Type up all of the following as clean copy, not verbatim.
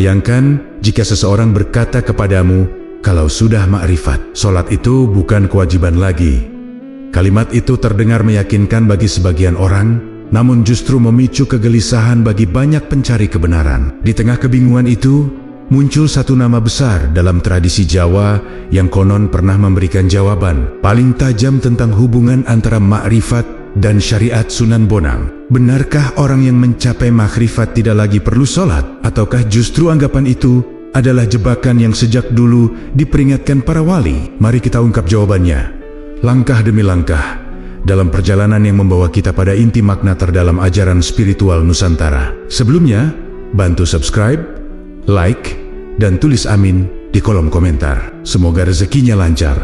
bayangkan jika seseorang berkata kepadamu, kalau sudah makrifat, sholat itu bukan kewajiban lagi. Kalimat itu terdengar meyakinkan bagi sebagian orang, namun justru memicu kegelisahan bagi banyak pencari kebenaran. Di tengah kebingungan itu, muncul satu nama besar dalam tradisi Jawa yang konon pernah memberikan jawaban paling tajam tentang hubungan antara makrifat dan syariat Sunan Bonang. Benarkah orang yang mencapai makrifat tidak lagi perlu sholat? Ataukah justru anggapan itu adalah jebakan yang sejak dulu diperingatkan para wali? Mari kita ungkap jawabannya, langkah demi langkah, dalam perjalanan yang membawa kita pada inti makna terdalam ajaran spiritual Nusantara. Sebelumnya, bantu subscribe, like, dan tulis amin di kolom komentar. Semoga rezekinya lancar.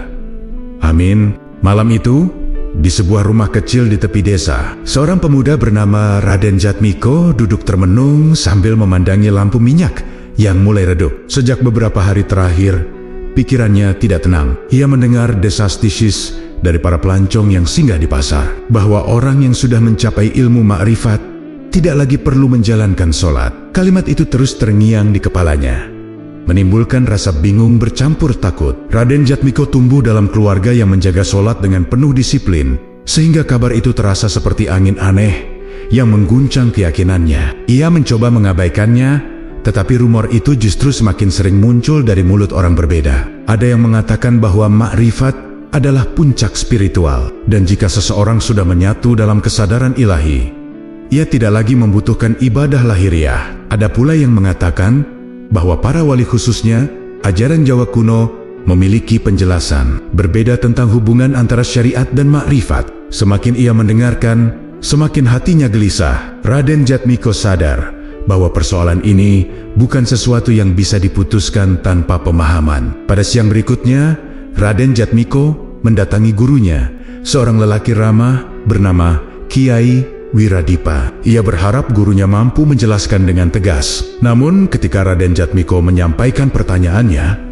Amin. Malam itu, di sebuah rumah kecil di tepi desa, seorang pemuda bernama Raden Jatmiko duduk termenung sambil memandangi lampu minyak yang mulai redup. Sejak beberapa hari terakhir, pikirannya tidak tenang. Ia mendengar desas-desis dari para pelancong yang singgah di pasar, bahwa orang yang sudah mencapai ilmu makrifat tidak lagi perlu menjalankan sholat. Kalimat itu terus terngiang di kepalanya, menimbulkan rasa bingung bercampur takut. Raden Jatmiko tumbuh dalam keluarga yang menjaga sholat dengan penuh disiplin, sehingga kabar itu terasa seperti angin aneh yang mengguncang keyakinannya. Ia mencoba mengabaikannya, tetapi rumor itu justru semakin sering muncul dari mulut orang berbeda. Ada yang mengatakan bahwa makrifat adalah puncak spiritual, dan jika seseorang sudah menyatu dalam kesadaran ilahi, ia tidak lagi membutuhkan ibadah lahiriah. Ada pula yang mengatakan bahwa para wali, khususnya ajaran Jawa kuno, memiliki penjelasan berbeda tentang hubungan antara syariat dan makrifat. Semakin ia mendengarkan, semakin hatinya gelisah. Raden Jatmiko sadar bahwa persoalan ini bukan sesuatu yang bisa diputuskan tanpa pemahaman. Pada siang berikutnya, Raden Jatmiko mendatangi gurunya, seorang lelaki ramah bernama Kiai Wiradipa. Ia berharap gurunya mampu menjelaskan dengan tegas. Namun ketika Raden Jatmiko menyampaikan pertanyaannya,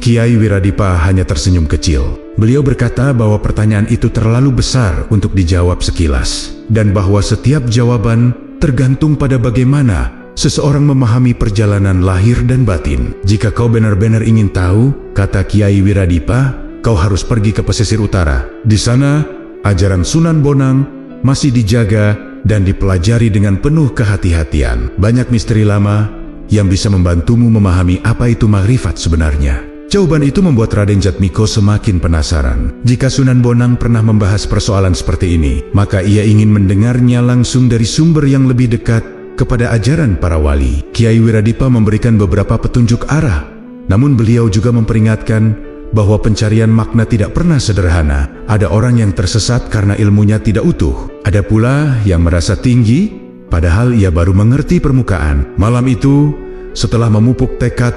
Kiai Wiradipa hanya tersenyum kecil. Beliau berkata bahwa pertanyaan itu terlalu besar untuk dijawab sekilas, dan bahwa setiap jawaban tergantung pada bagaimana seseorang memahami perjalanan lahir dan batin. Jika kau benar-benar ingin tahu, kata Kiai Wiradipa, kau harus pergi ke pesisir utara. Di sana, ajaran Sunan Bonang masih dijaga dan dipelajari dengan penuh kehati-hatian. Banyak misteri lama yang bisa membantumu memahami apa itu makrifat sebenarnya. Jawaban itu membuat Raden Jatmiko semakin penasaran. Jika Sunan Bonang pernah membahas persoalan seperti ini, maka ia ingin mendengarnya langsung dari sumber yang lebih dekat kepada ajaran para wali. Kiai Wiradipa memberikan beberapa petunjuk arah, namun beliau juga memperingatkan bahwa pencarian makna tidak pernah sederhana. Ada orang yang tersesat karena ilmunya tidak utuh. Ada pula yang merasa tinggi, padahal ia baru mengerti permukaan. Malam itu, setelah memupuk tekad,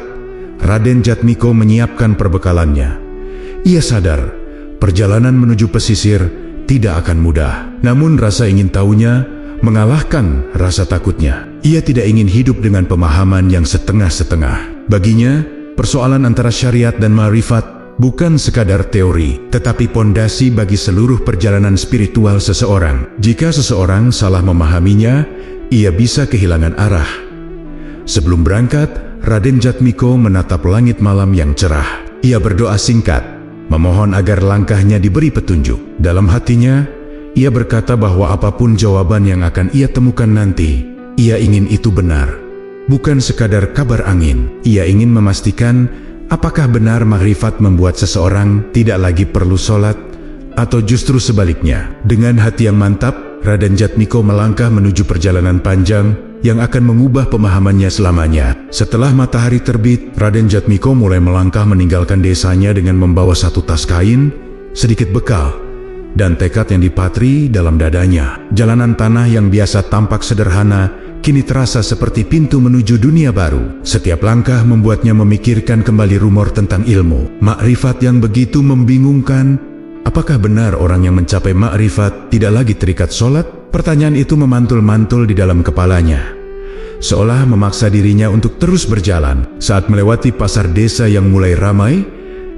Raden Jatmiko menyiapkan perbekalannya. Ia sadar, perjalanan menuju pesisir tidak akan mudah. Namun rasa ingin tahunya mengalahkan rasa takutnya. Ia tidak ingin hidup dengan pemahaman yang setengah-setengah. Baginya, persoalan antara syariat dan makrifat bukan sekadar teori, tetapi pondasi bagi seluruh perjalanan spiritual seseorang. Jika seseorang salah memahaminya, ia bisa kehilangan arah. Sebelum berangkat, Raden Jatmiko menatap langit malam yang cerah. Ia berdoa singkat, memohon agar langkahnya diberi petunjuk. Dalam hatinya, ia berkata bahwa apapun jawaban yang akan ia temukan nanti, ia ingin itu benar, bukan sekadar kabar angin. Ia ingin memastikan apakah benar makrifat membuat seseorang tidak lagi perlu sholat, atau justru sebaliknya. Dengan hati yang mantap, Raden Jatmiko melangkah menuju perjalanan panjang yang akan mengubah pemahamannya selamanya. Setelah matahari terbit, Raden Jatmiko mulai melangkah meninggalkan desanya dengan membawa satu tas kain, sedikit bekal, dan tekad yang dipatri dalam dadanya. Jalanan tanah yang biasa tampak sederhana, kini terasa seperti pintu menuju dunia baru. Setiap langkah membuatnya memikirkan kembali rumor tentang ilmu makrifat yang begitu membingungkan. Apakah benar orang yang mencapai makrifat tidak lagi terikat sholat? Pertanyaan itu memantul-mantul di dalam kepalanya, seolah memaksa dirinya untuk terus berjalan. Saat melewati pasar desa yang mulai ramai,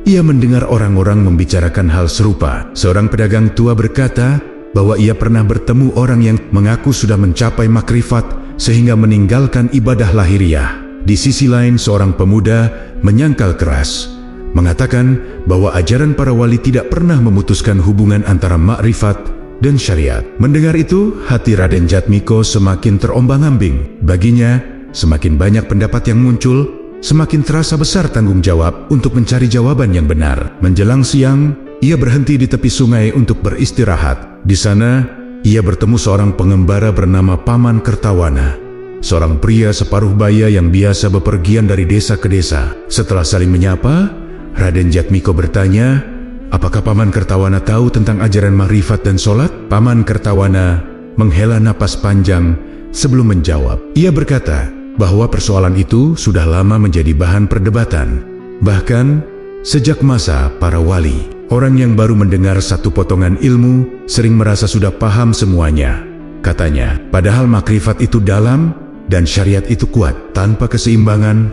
ia mendengar orang-orang membicarakan hal serupa. Seorang pedagang tua berkata bahwa ia pernah bertemu orang yang mengaku sudah mencapai makrifat sehingga meninggalkan ibadah lahiriah. di sisi lain seorang pemuda menyangkal keras, mengatakan bahwa ajaran para wali tidak pernah memutuskan hubungan antara makrifat dan syariat. Mendengar itu, hati Raden Jatmiko semakin terombang-ambing. Baginya, semakin banyak pendapat yang muncul, semakin terasa besar tanggung jawab untuk mencari jawaban yang benar. Menjelang siang, ia berhenti di tepi sungai untuk beristirahat. Di sana, ia bertemu seorang pengembara bernama Paman Kertawana, seorang pria separuh baya yang biasa bepergian dari desa ke desa. Setelah saling menyapa, Raden Jatmiko bertanya, apakah Paman Kertawana tahu tentang ajaran makrifat dan sholat? Paman Kertawana menghela napas panjang sebelum menjawab. Ia berkata bahwa persoalan itu sudah lama menjadi bahan perdebatan, bahkan sejak masa para wali. Orang yang baru mendengar satu potongan ilmu sering merasa sudah paham semuanya, katanya. Padahal makrifat itu dalam dan syariat itu kuat. Tanpa keseimbangan,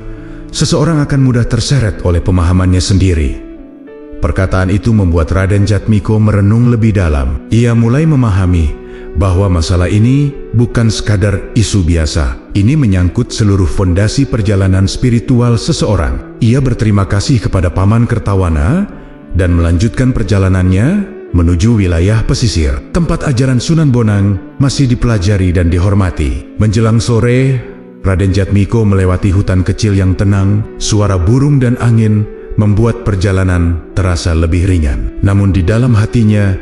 seseorang akan mudah terseret oleh pemahamannya sendiri. Perkataan itu membuat Raden Jatmiko merenung lebih dalam. Ia mulai memahami bahwa masalah ini bukan sekadar isu biasa. Ini menyangkut seluruh fondasi perjalanan spiritual seseorang. Ia berterima kasih kepada Paman Kertawana dan melanjutkan perjalanannya menuju wilayah pesisir. Tempat ajaran Sunan Bonang masih dipelajari dan dihormati. Menjelang sore, Raden Jatmiko melewati hutan kecil yang tenang. Suara burung dan angin membuat perjalanan terasa lebih ringan. Namun di dalam hatinya,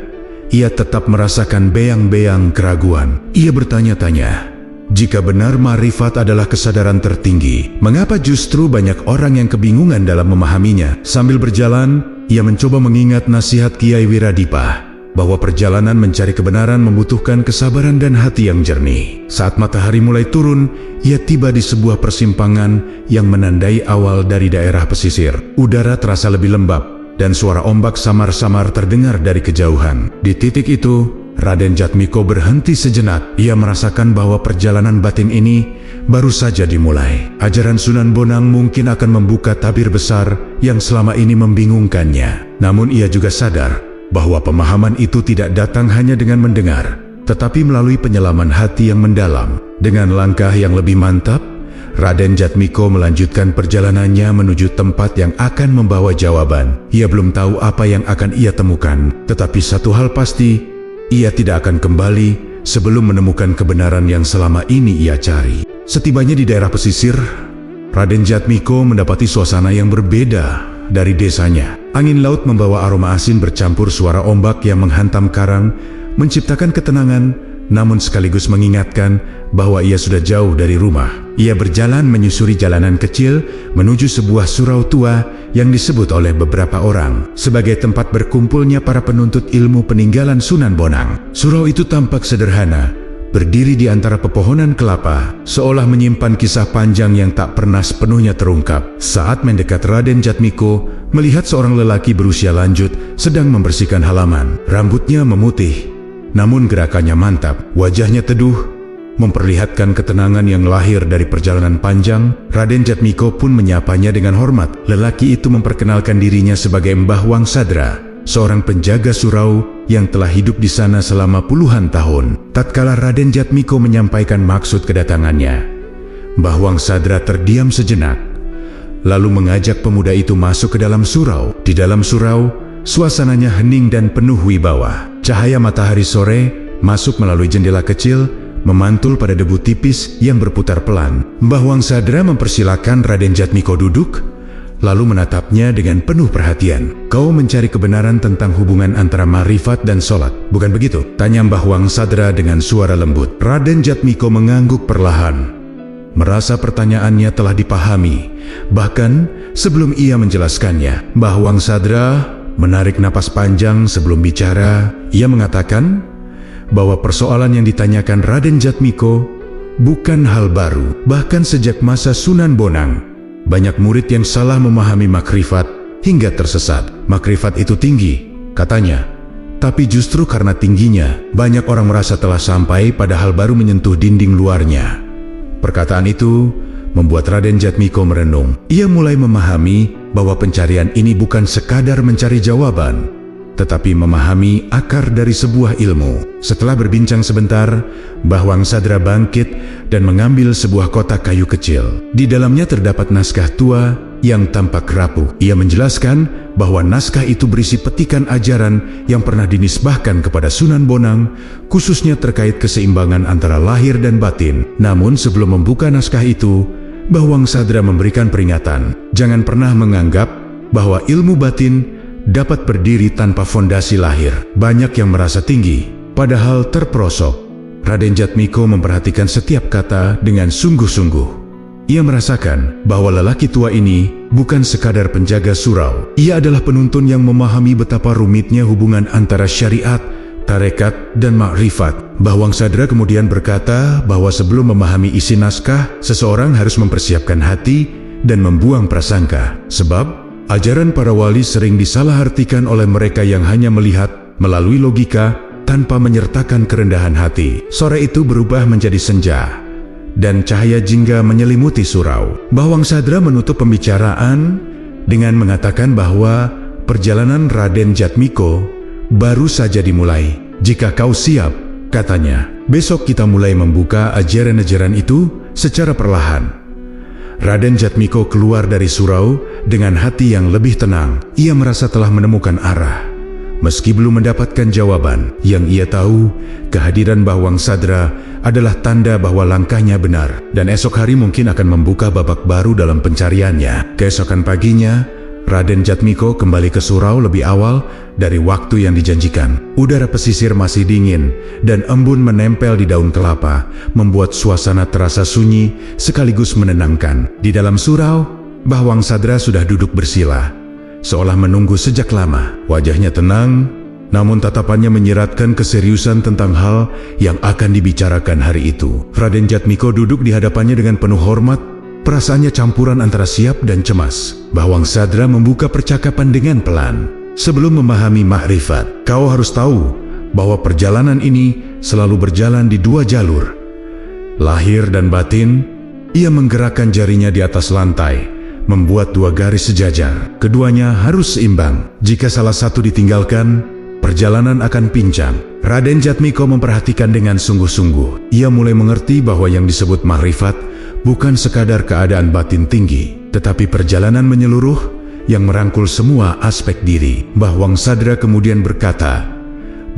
ia tetap merasakan beang-beang keraguan. Ia bertanya-tanya, jika benar makrifat adalah kesadaran tertinggi, mengapa justru banyak orang yang kebingungan dalam memahaminya? Sambil berjalan, ia mencoba mengingat nasihat Kiai Wiradipa bahwa perjalanan mencari kebenaran membutuhkan kesabaran dan hati yang jernih. Saat matahari mulai turun, ia tiba di sebuah persimpangan yang menandai awal dari daerah pesisir. Udara terasa lebih lembab dan suara ombak samar-samar terdengar dari kejauhan. Di titik itu, Raden Jatmiko berhenti sejenak. Ia merasakan bahwa perjalanan batin ini baru saja dimulai. Ajaran Sunan Bonang mungkin akan membuka tabir besar yang selama ini membingungkannya. Namun ia juga sadar bahwa pemahaman itu tidak datang hanya dengan mendengar, tetapi melalui penyelaman hati yang mendalam. Dengan langkah yang lebih mantap, Raden Jatmiko melanjutkan perjalanannya menuju tempat yang akan membawa jawaban. Ia belum tahu apa yang akan ia temukan, tetapi satu hal pasti, ia tidak akan kembali sebelum menemukan kebenaran yang selama ini ia cari. Setibanya di daerah pesisir, Raden Jatmiko mendapati suasana yang berbeda dari desanya. Angin laut membawa aroma asin bercampur suara ombak yang menghantam karang, menciptakan ketenangan, namun sekaligus mengingatkan bahwa ia sudah jauh dari rumah. Ia berjalan menyusuri jalanan kecil menuju sebuah surau tua yang disebut oleh beberapa orang sebagai tempat berkumpulnya para penuntut ilmu peninggalan Sunan Bonang. Surau itu tampak sederhana, berdiri di antara pepohonan kelapa, seolah menyimpan kisah panjang yang tak pernah sepenuhnya terungkap. Saat mendekat, Raden Jatmiko melihat seorang lelaki berusia lanjut sedang membersihkan halaman. Rambutnya memutih, namun gerakannya mantap. Wajahnya teduh, memperlihatkan ketenangan yang lahir dari perjalanan panjang. Raden Jatmiko pun menyapanya dengan hormat. Lelaki itu memperkenalkan dirinya sebagai Mbah Wangsadra, seorang penjaga surau yang telah hidup di sana selama puluhan tahun. Tatkala Raden Jatmiko menyampaikan maksud kedatangannya, Mbah Wangsadra terdiam sejenak, lalu mengajak pemuda itu masuk ke dalam surau. Di dalam surau, suasananya hening dan penuh wibawa. Cahaya matahari sore masuk melalui jendela kecil, memantul pada debu tipis yang berputar pelan. Mbah Wangsadra mempersilakan Raden Jatmiko duduk, lalu menatapnya dengan penuh perhatian. Kau mencari kebenaran tentang hubungan antara makrifat dan sholat, bukan begitu? Tanya Mbah Wangsadra dengan suara lembut. Raden Jatmiko mengangguk perlahan, merasa pertanyaannya telah dipahami. Bahkan sebelum ia menjelaskannya, Mbah Wangsadra menarik napas panjang sebelum bicara. Ia mengatakan bahwa persoalan yang ditanyakan Raden Jatmiko bukan hal baru. Bahkan sejak masa Sunan Bonang, banyak murid yang salah memahami makrifat hingga tersesat. Makrifat itu tinggi, katanya, tapi justru karena tingginya, banyak orang merasa telah sampai padahal baru menyentuh dinding luarnya. Perkataan itu membuat Raden Jatmiko merenung. Ia mulai memahami bahwa pencarian ini bukan sekadar mencari jawaban, tetapi memahami akar dari sebuah ilmu. Setelah berbincang sebentar, Bawang Sadra bangkit dan mengambil sebuah kotak kayu kecil. Di dalamnya terdapat naskah tua yang tampak rapuh. Ia menjelaskan bahwa naskah itu berisi petikan ajaran yang pernah dinisbahkan kepada Sunan Bonang, khususnya terkait keseimbangan antara lahir dan batin. Namun sebelum membuka naskah itu, Bawang Sadra memberikan peringatan, jangan pernah menganggap bahwa ilmu batin dapat berdiri tanpa fondasi lahir. Banyak yang merasa tinggi, padahal terperosok. Raden Jatmiko memperhatikan setiap kata dengan sungguh-sungguh. Ia merasakan bahwa lelaki tua ini bukan sekadar penjaga surau. Ia adalah penuntun yang memahami betapa rumitnya hubungan antara syariat, tarekat, dan makrifat. Bawang Sadra kemudian berkata bahwa sebelum memahami isi naskah, seseorang harus mempersiapkan hati dan membuang prasangka. Sebab ajaran para wali sering disalahartikan oleh mereka yang hanya melihat melalui logika tanpa menyertakan kerendahan hati. Sore itu berubah menjadi senja, dan cahaya jingga menyelimuti surau. Bawang Sadra menutup pembicaraan dengan mengatakan bahwa perjalanan Raden Jatmiko baru saja dimulai. Jika kau siap, katanya, besok kita mulai membuka ajaran-ajaran itu secara perlahan. Raden Jatmiko keluar dari surau dengan hati yang lebih tenang. Ia merasa telah menemukan arah. Meski belum mendapatkan jawaban, yang ia tahu, kehadiran Bawang Sadra adalah tanda bahwa langkahnya benar, dan esok hari mungkin akan membuka babak baru dalam pencariannya. Keesokan paginya, Raden Jatmiko kembali ke surau lebih awal dari waktu yang dijanjikan. Udara pesisir masih dingin, dan embun menempel di daun kelapa, membuat suasana terasa sunyi sekaligus menenangkan. Di dalam surau, Bawang Sadra sudah duduk bersila, seolah menunggu sejak lama. Wajahnya tenang, namun tatapannya menyiratkan keseriusan tentang hal yang akan dibicarakan hari itu. Raden Jatmiko duduk di hadapannya dengan penuh hormat, perasaannya campuran antara siap dan cemas. Bawang Sadra membuka percakapan dengan pelan. Sebelum memahami makrifat, kau harus tahu bahwa perjalanan ini selalu berjalan di dua jalur, lahir dan batin. Ia menggerakkan jarinya di atas lantai, membuat dua garis sejajar. Keduanya harus seimbang. Jika salah satu ditinggalkan, perjalanan akan pincang. Raden Jatmiko memperhatikan dengan sungguh-sungguh. Ia mulai mengerti bahwa yang disebut makrifat bukan sekadar keadaan batin tinggi, tetapi perjalanan menyeluruh yang merangkul semua aspek diri. Bawang Sadra kemudian berkata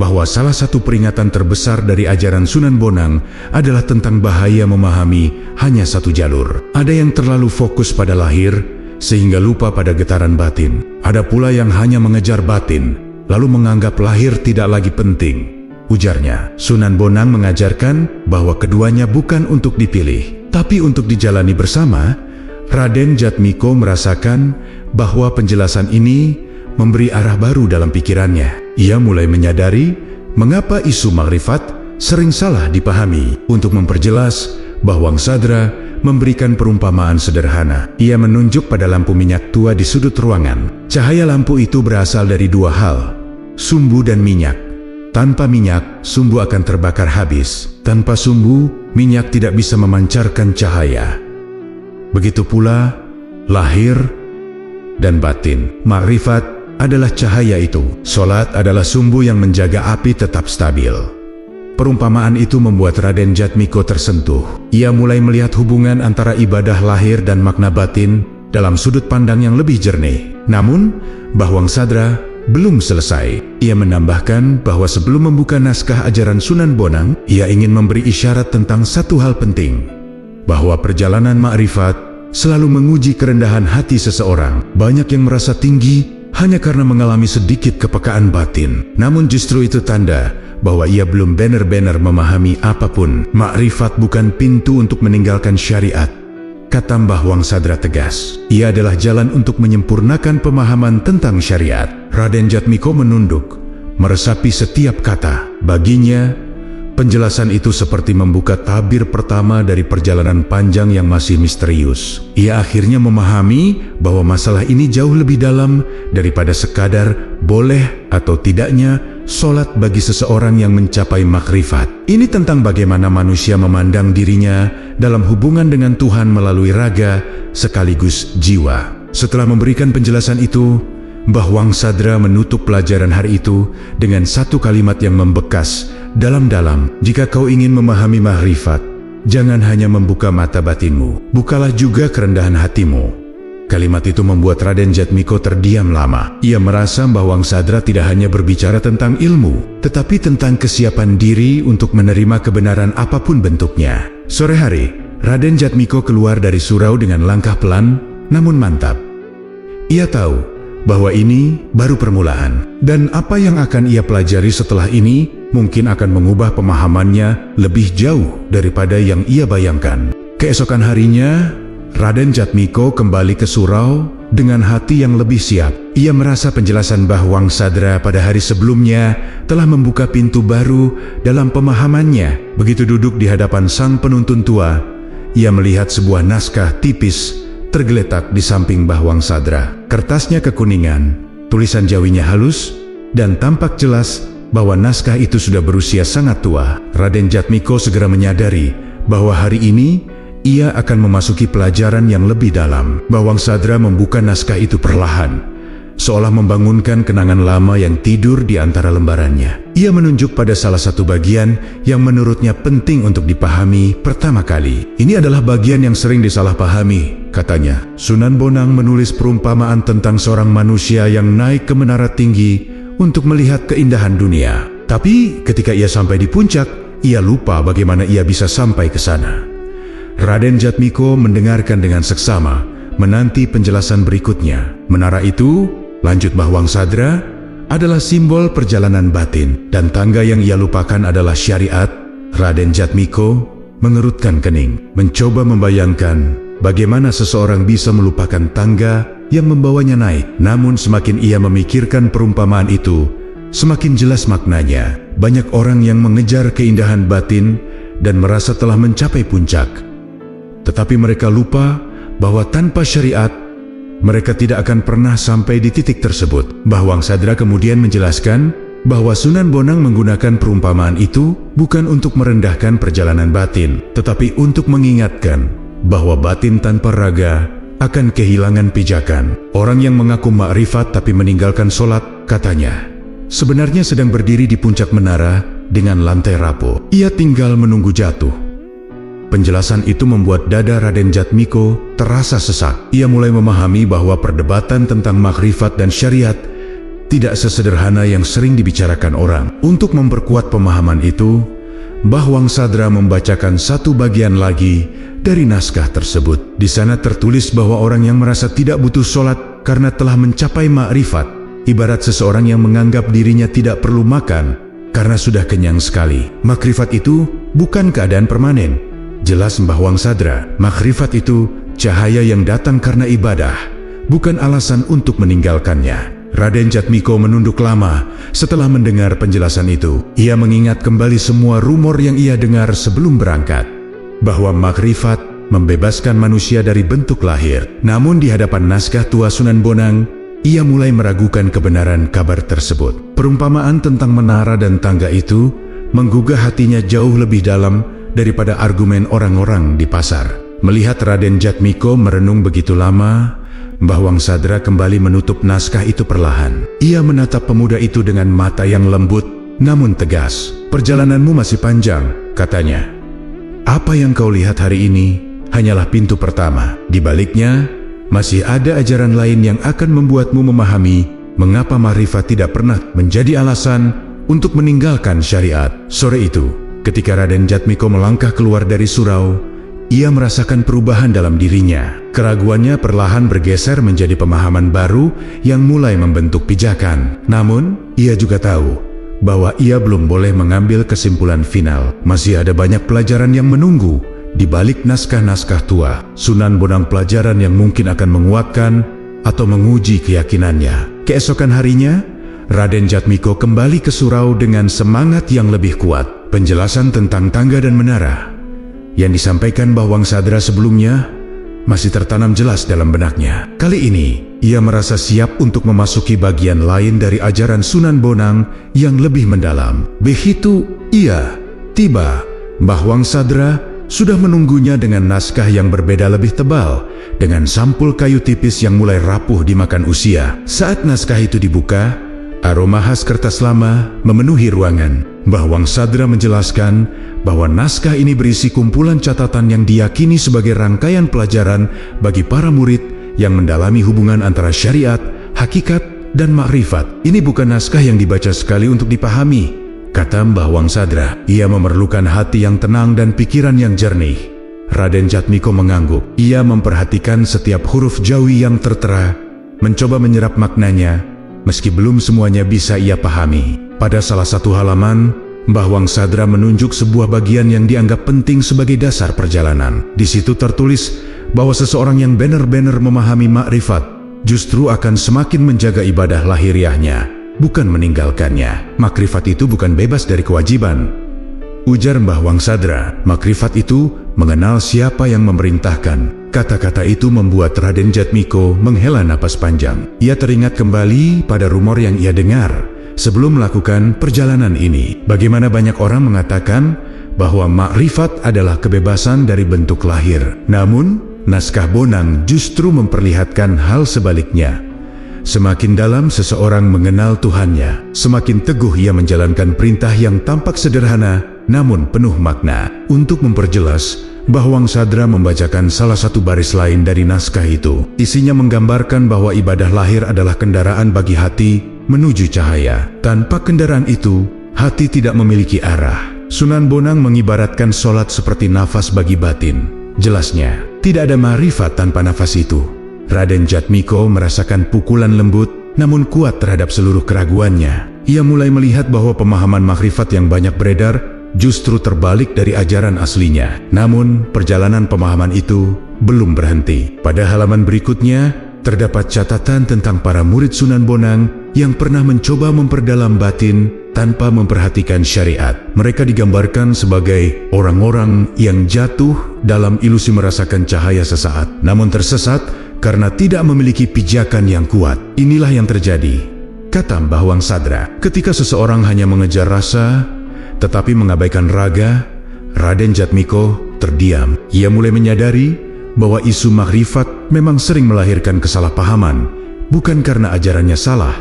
bahwa salah satu peringatan terbesar dari ajaran Sunan Bonang adalah tentang bahaya memahami hanya satu jalur. Ada yang terlalu fokus pada lahir sehingga lupa pada getaran batin. Ada pula yang hanya mengejar batin lalu menganggap lahir tidak lagi penting. Ujarnya, Sunan Bonang mengajarkan bahwa keduanya bukan untuk dipilih, tapi untuk dijalani bersama. Raden Jatmiko merasakan bahwa penjelasan ini memberi arah baru dalam pikirannya. Ia mulai menyadari mengapa isu makrifat sering salah dipahami. Untuk memperjelas, Bawang Sadra memberikan perumpamaan sederhana. Ia menunjuk pada lampu minyak tua di sudut ruangan. Cahaya lampu itu berasal dari dua hal, sumbu dan minyak. Tanpa minyak, sumbu akan terbakar habis. Tanpa sumbu, minyak tidak bisa memancarkan cahaya. Begitu pula lahir dan batin. Makrifat adalah cahaya itu. Solat adalah sumbu yang menjaga api tetap stabil. Perumpamaan itu membuat Raden Jatmiko tersentuh. Ia mulai melihat hubungan antara ibadah lahir dan makna batin dalam sudut pandang yang lebih jernih. Namun, Bawang Sadra belum selesai. Ia menambahkan bahwa sebelum membuka naskah ajaran Sunan Bonang, ia ingin memberi isyarat tentang satu hal penting, bahwa perjalanan makrifat selalu menguji kerendahan hati seseorang. Banyak yang merasa tinggi hanya karena mengalami sedikit kepekaan batin. Namun justru itu tanda bahwa ia belum benar-benar memahami apapun. Makrifat bukan pintu untuk meninggalkan syariat, kata Bawang Sadra tegas. Ia adalah jalan untuk menyempurnakan pemahaman tentang syariat. Raden Jatmiko menunduk, meresapi setiap kata. Baginya, penjelasan itu seperti membuka tabir pertama dari perjalanan panjang yang masih misterius. Ia akhirnya memahami bahwa masalah ini jauh lebih dalam daripada sekadar boleh atau tidaknya solat bagi seseorang yang mencapai makrifat. Ini tentang bagaimana manusia memandang dirinya dalam hubungan dengan Tuhan melalui raga sekaligus jiwa. Setelah memberikan penjelasan itu, Mbah Wangsadra menutup pelajaran hari itu dengan satu kalimat yang membekas dalam-dalam. Jika kau ingin memahami makrifat, jangan hanya membuka mata batinmu, bukalah juga kerendahan hatimu. Kalimat itu membuat Raden Jatmiko terdiam lama. Ia merasa Mbah Wangsadra tidak hanya berbicara tentang ilmu, tetapi tentang kesiapan diri untuk menerima kebenaran apapun bentuknya. Sore hari, Raden Jatmiko keluar dari surau dengan langkah pelan, namun mantap. Ia tahu bahwa ini baru permulaan, dan apa yang akan ia pelajari setelah ini mungkin akan mengubah pemahamannya lebih jauh daripada yang ia bayangkan. Keesokan harinya, Raden Jatmiko kembali ke surau dengan hati yang lebih siap. Ia merasa penjelasan Mbah Wangsadra pada hari sebelumnya telah membuka pintu baru dalam pemahamannya. Begitu duduk di hadapan sang penuntun tua, ia melihat sebuah naskah tipis tergeletak di samping Mbah Wangsadra. Kertasnya kekuningan, tulisan Jawinya halus, dan tampak jelas bahwa naskah itu sudah berusia sangat tua. Raden Jatmiko segera menyadari bahwa hari ini ia akan memasuki pelajaran yang lebih dalam. Mbah Wangsadra membuka naskah itu perlahan, seolah membangunkan kenangan lama yang tidur di antara lembarannya. Ia menunjuk pada salah satu bagian yang menurutnya penting untuk dipahami pertama kali. Ini adalah bagian yang sering disalahpahami, katanya. Sunan Bonang menulis perumpamaan tentang seorang manusia yang naik ke menara tinggi untuk melihat keindahan dunia. Tapi ketika ia sampai di puncak, ia lupa bagaimana ia bisa sampai ke sana. Raden Jatmiko mendengarkan dengan seksama, menanti penjelasan berikutnya. Menara itu, lanjut Mbah Wangsadra, adalah simbol perjalanan batin, dan tangga yang ia lupakan adalah syariat. Raden Jatmiko mengerutkan kening, mencoba membayangkan bagaimana seseorang bisa melupakan tangga yang membawanya naik. Namun semakin ia memikirkan perumpamaan itu, semakin jelas maknanya. Banyak orang yang mengejar keindahan batin dan merasa telah mencapai puncak, tetapi mereka lupa bahwa tanpa syariat, mereka tidak akan pernah sampai di titik tersebut. Mbah Wangsadra kemudian menjelaskan bahwa Sunan Bonang menggunakan perumpamaan itu bukan untuk merendahkan perjalanan batin, tetapi untuk mengingatkan bahwa batin tanpa raga akan kehilangan pijakan. Orang yang mengaku makrifat tapi meninggalkan sholat, katanya, sebenarnya sedang berdiri di puncak menara dengan lantai rapuh. Ia tinggal menunggu jatuh. Penjelasan itu membuat dada Raden Jatmiko terasa sesak. Ia mulai memahami bahwa perdebatan tentang makrifat dan syariat tidak sesederhana yang sering dibicarakan orang. Untuk memperkuat pemahaman itu, Mbah Wangsadra membacakan satu bagian lagi dari naskah tersebut. Di sana tertulis bahwa orang yang merasa tidak butuh sholat karena telah mencapai makrifat, ibarat seseorang yang menganggap dirinya tidak perlu makan karena sudah kenyang sekali. Makrifat itu bukan keadaan permanen. Jelas Mbah Wangsadra, makrifat itu cahaya yang datang karena ibadah, bukan alasan untuk meninggalkannya. Raden Jatmiko menunduk lama setelah mendengar penjelasan itu. Ia mengingat kembali semua rumor yang ia dengar sebelum berangkat, bahwa makrifat membebaskan manusia dari bentuk lahir. Namun di hadapan naskah tua Sunan Bonang, ia mulai meragukan kebenaran kabar tersebut. Perumpamaan tentang menara dan tangga itu menggugah hatinya jauh lebih dalam daripada argumen orang-orang di pasar. Melihat Raden Jatmiko merenung begitu lama, Mbah Wangsadra kembali menutup naskah itu perlahan. Ia menatap pemuda itu dengan mata yang lembut namun tegas. Perjalananmu masih panjang, katanya. Apa yang kau lihat hari ini hanyalah pintu pertama. Di baliknya, masih ada ajaran lain yang akan membuatmu memahami mengapa makrifat tidak pernah menjadi alasan untuk meninggalkan syariat. Sore itu, ketika Raden Jatmiko melangkah keluar dari surau, ia merasakan perubahan dalam dirinya. Keraguannya perlahan bergeser menjadi pemahaman baru yang mulai membentuk pijakan. Namun, ia juga tahu bahwa ia belum boleh mengambil kesimpulan final. Masih ada banyak pelajaran yang menunggu di balik naskah-naskah tua. Sunan Bonang pelajaran yang mungkin akan menguatkan atau menguji keyakinannya. Keesokan harinya, Raden Jatmiko kembali ke surau dengan semangat yang lebih kuat. Penjelasan tentang tangga dan menara yang disampaikan Mbah Wangsadra sebelumnya masih tertanam jelas dalam benaknya. Kali ini, ia merasa siap untuk memasuki bagian lain dari ajaran Sunan Bonang yang lebih mendalam. Begitu ia tiba, Mbah Wangsadra sudah menunggunya dengan naskah yang berbeda lebih tebal, dengan sampul kayu tipis yang mulai rapuh dimakan usia. Saat naskah itu dibuka, aroma khas kertas lama memenuhi ruangan. Mbah Wangsadra menjelaskan bahwa naskah ini berisi kumpulan catatan yang diyakini sebagai rangkaian pelajaran bagi para murid yang mendalami hubungan antara syariat, hakikat, dan makrifat. Ini bukan naskah yang dibaca sekali untuk dipahami, kata Mbah Wangsadra. Ia memerlukan hati yang tenang dan pikiran yang jernih. Raden Jatmiko mengangguk. Ia memperhatikan setiap huruf Jawi yang tertera, mencoba menyerap maknanya, meski belum semuanya bisa ia pahami. Pada salah satu halaman, Mbah Wangsadra menunjuk sebuah bagian yang dianggap penting sebagai dasar perjalanan. Di situ tertulis bahwa seseorang yang benar-benar memahami makrifat justru akan semakin menjaga ibadah lahiriahnya, bukan meninggalkannya. Makrifat itu bukan bebas dari kewajiban, ujar Mbah Wangsadra. Makrifat itu mengenal siapa yang memerintahkan. Kata-kata itu membuat Raden Jatmiko menghela napas panjang. Ia teringat kembali pada rumor yang ia dengar sebelum melakukan perjalanan ini. Bagaimana banyak orang mengatakan bahwa makrifat adalah kebebasan dari bentuk lahir. Namun, naskah Bonang justru memperlihatkan hal sebaliknya. Semakin dalam seseorang mengenal Tuhannya, semakin teguh ia menjalankan perintah yang tampak sederhana namun penuh makna. Untuk memperjelas, Mbah Wangsadra membacakan salah satu baris lain dari naskah itu. Isinya menggambarkan bahwa ibadah lahir adalah kendaraan bagi hati menuju cahaya. Tanpa kendaraan itu, hati tidak memiliki arah. Sunan Bonang mengibaratkan sholat seperti nafas bagi batin. Jelasnya, tidak ada ma'rifat tanpa nafas itu. Raden Jatmiko merasakan pukulan lembut namun kuat terhadap seluruh keraguannya. Ia mulai melihat bahwa pemahaman makrifat yang banyak beredar justru terbalik dari ajaran aslinya. Namun, perjalanan pemahaman itu belum berhenti. Pada halaman berikutnya, terdapat catatan tentang para murid Sunan Bonang yang pernah mencoba memperdalam batin tanpa memperhatikan syariat. Mereka digambarkan sebagai orang-orang yang jatuh dalam ilusi merasakan cahaya sesaat, namun tersesat karena tidak memiliki pijakan yang kuat. Inilah yang terjadi, kata Mbah Wangsadra. Ketika seseorang hanya mengejar rasa, tetapi mengabaikan raga, Raden Jatmiko terdiam. Ia mulai menyadari bahwa isu makrifat memang sering melahirkan kesalahpahaman, bukan karena ajarannya salah,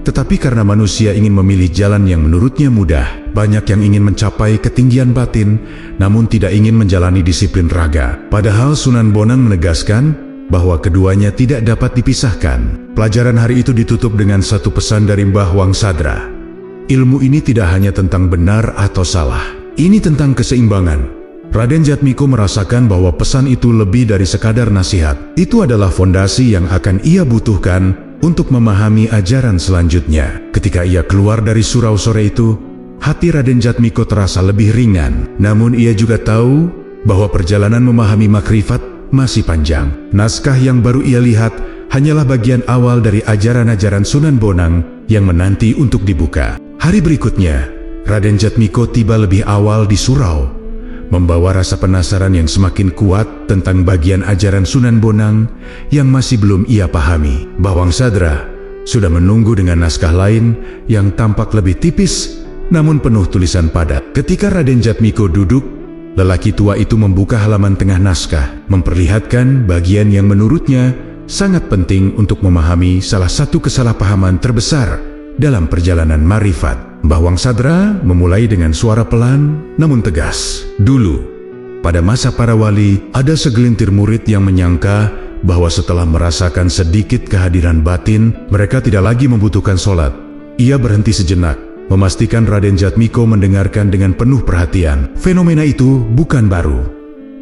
tetapi karena manusia ingin memilih jalan yang menurutnya mudah. Banyak yang ingin mencapai ketinggian batin, namun tidak ingin menjalani disiplin raga. Padahal Sunan Bonang menegaskan bahwa keduanya tidak dapat dipisahkan. Pelajaran hari itu ditutup dengan satu pesan dari Mbah Wangsadra. Ilmu ini tidak hanya tentang benar atau salah, ini tentang keseimbangan. Raden Jatmiko merasakan bahwa pesan itu lebih dari sekadar nasihat. Itu adalah fondasi yang akan ia butuhkan untuk memahami ajaran selanjutnya. Ketika ia keluar dari surau sore itu, hati Raden Jatmiko terasa lebih ringan. Namun ia juga tahu bahwa perjalanan memahami makrifat masih panjang. Naskah yang baru ia lihat hanyalah bagian awal dari ajaran-ajaran Sunan Bonang yang menanti untuk dibuka. Hari berikutnya, Raden Jatmiko tiba lebih awal di surau, membawa rasa penasaran yang semakin kuat tentang bagian ajaran Sunan Bonang yang masih belum ia pahami. Mbah Wangsadra sudah menunggu dengan naskah lain yang tampak lebih tipis namun penuh tulisan padat. Ketika Raden Jatmiko duduk, lelaki tua itu membuka halaman tengah naskah, memperlihatkan bagian yang menurutnya sangat penting untuk memahami salah satu kesalahpahaman terbesar dalam perjalanan marifat. Mbah Wangsadra memulai dengan suara pelan namun tegas. Dulu, pada masa para wali, ada segelintir murid yang menyangka bahwa setelah merasakan sedikit kehadiran batin, mereka tidak lagi membutuhkan sholat. Ia berhenti sejenak, memastikan Raden Jatmiko mendengarkan dengan penuh perhatian. Fenomena itu bukan baru.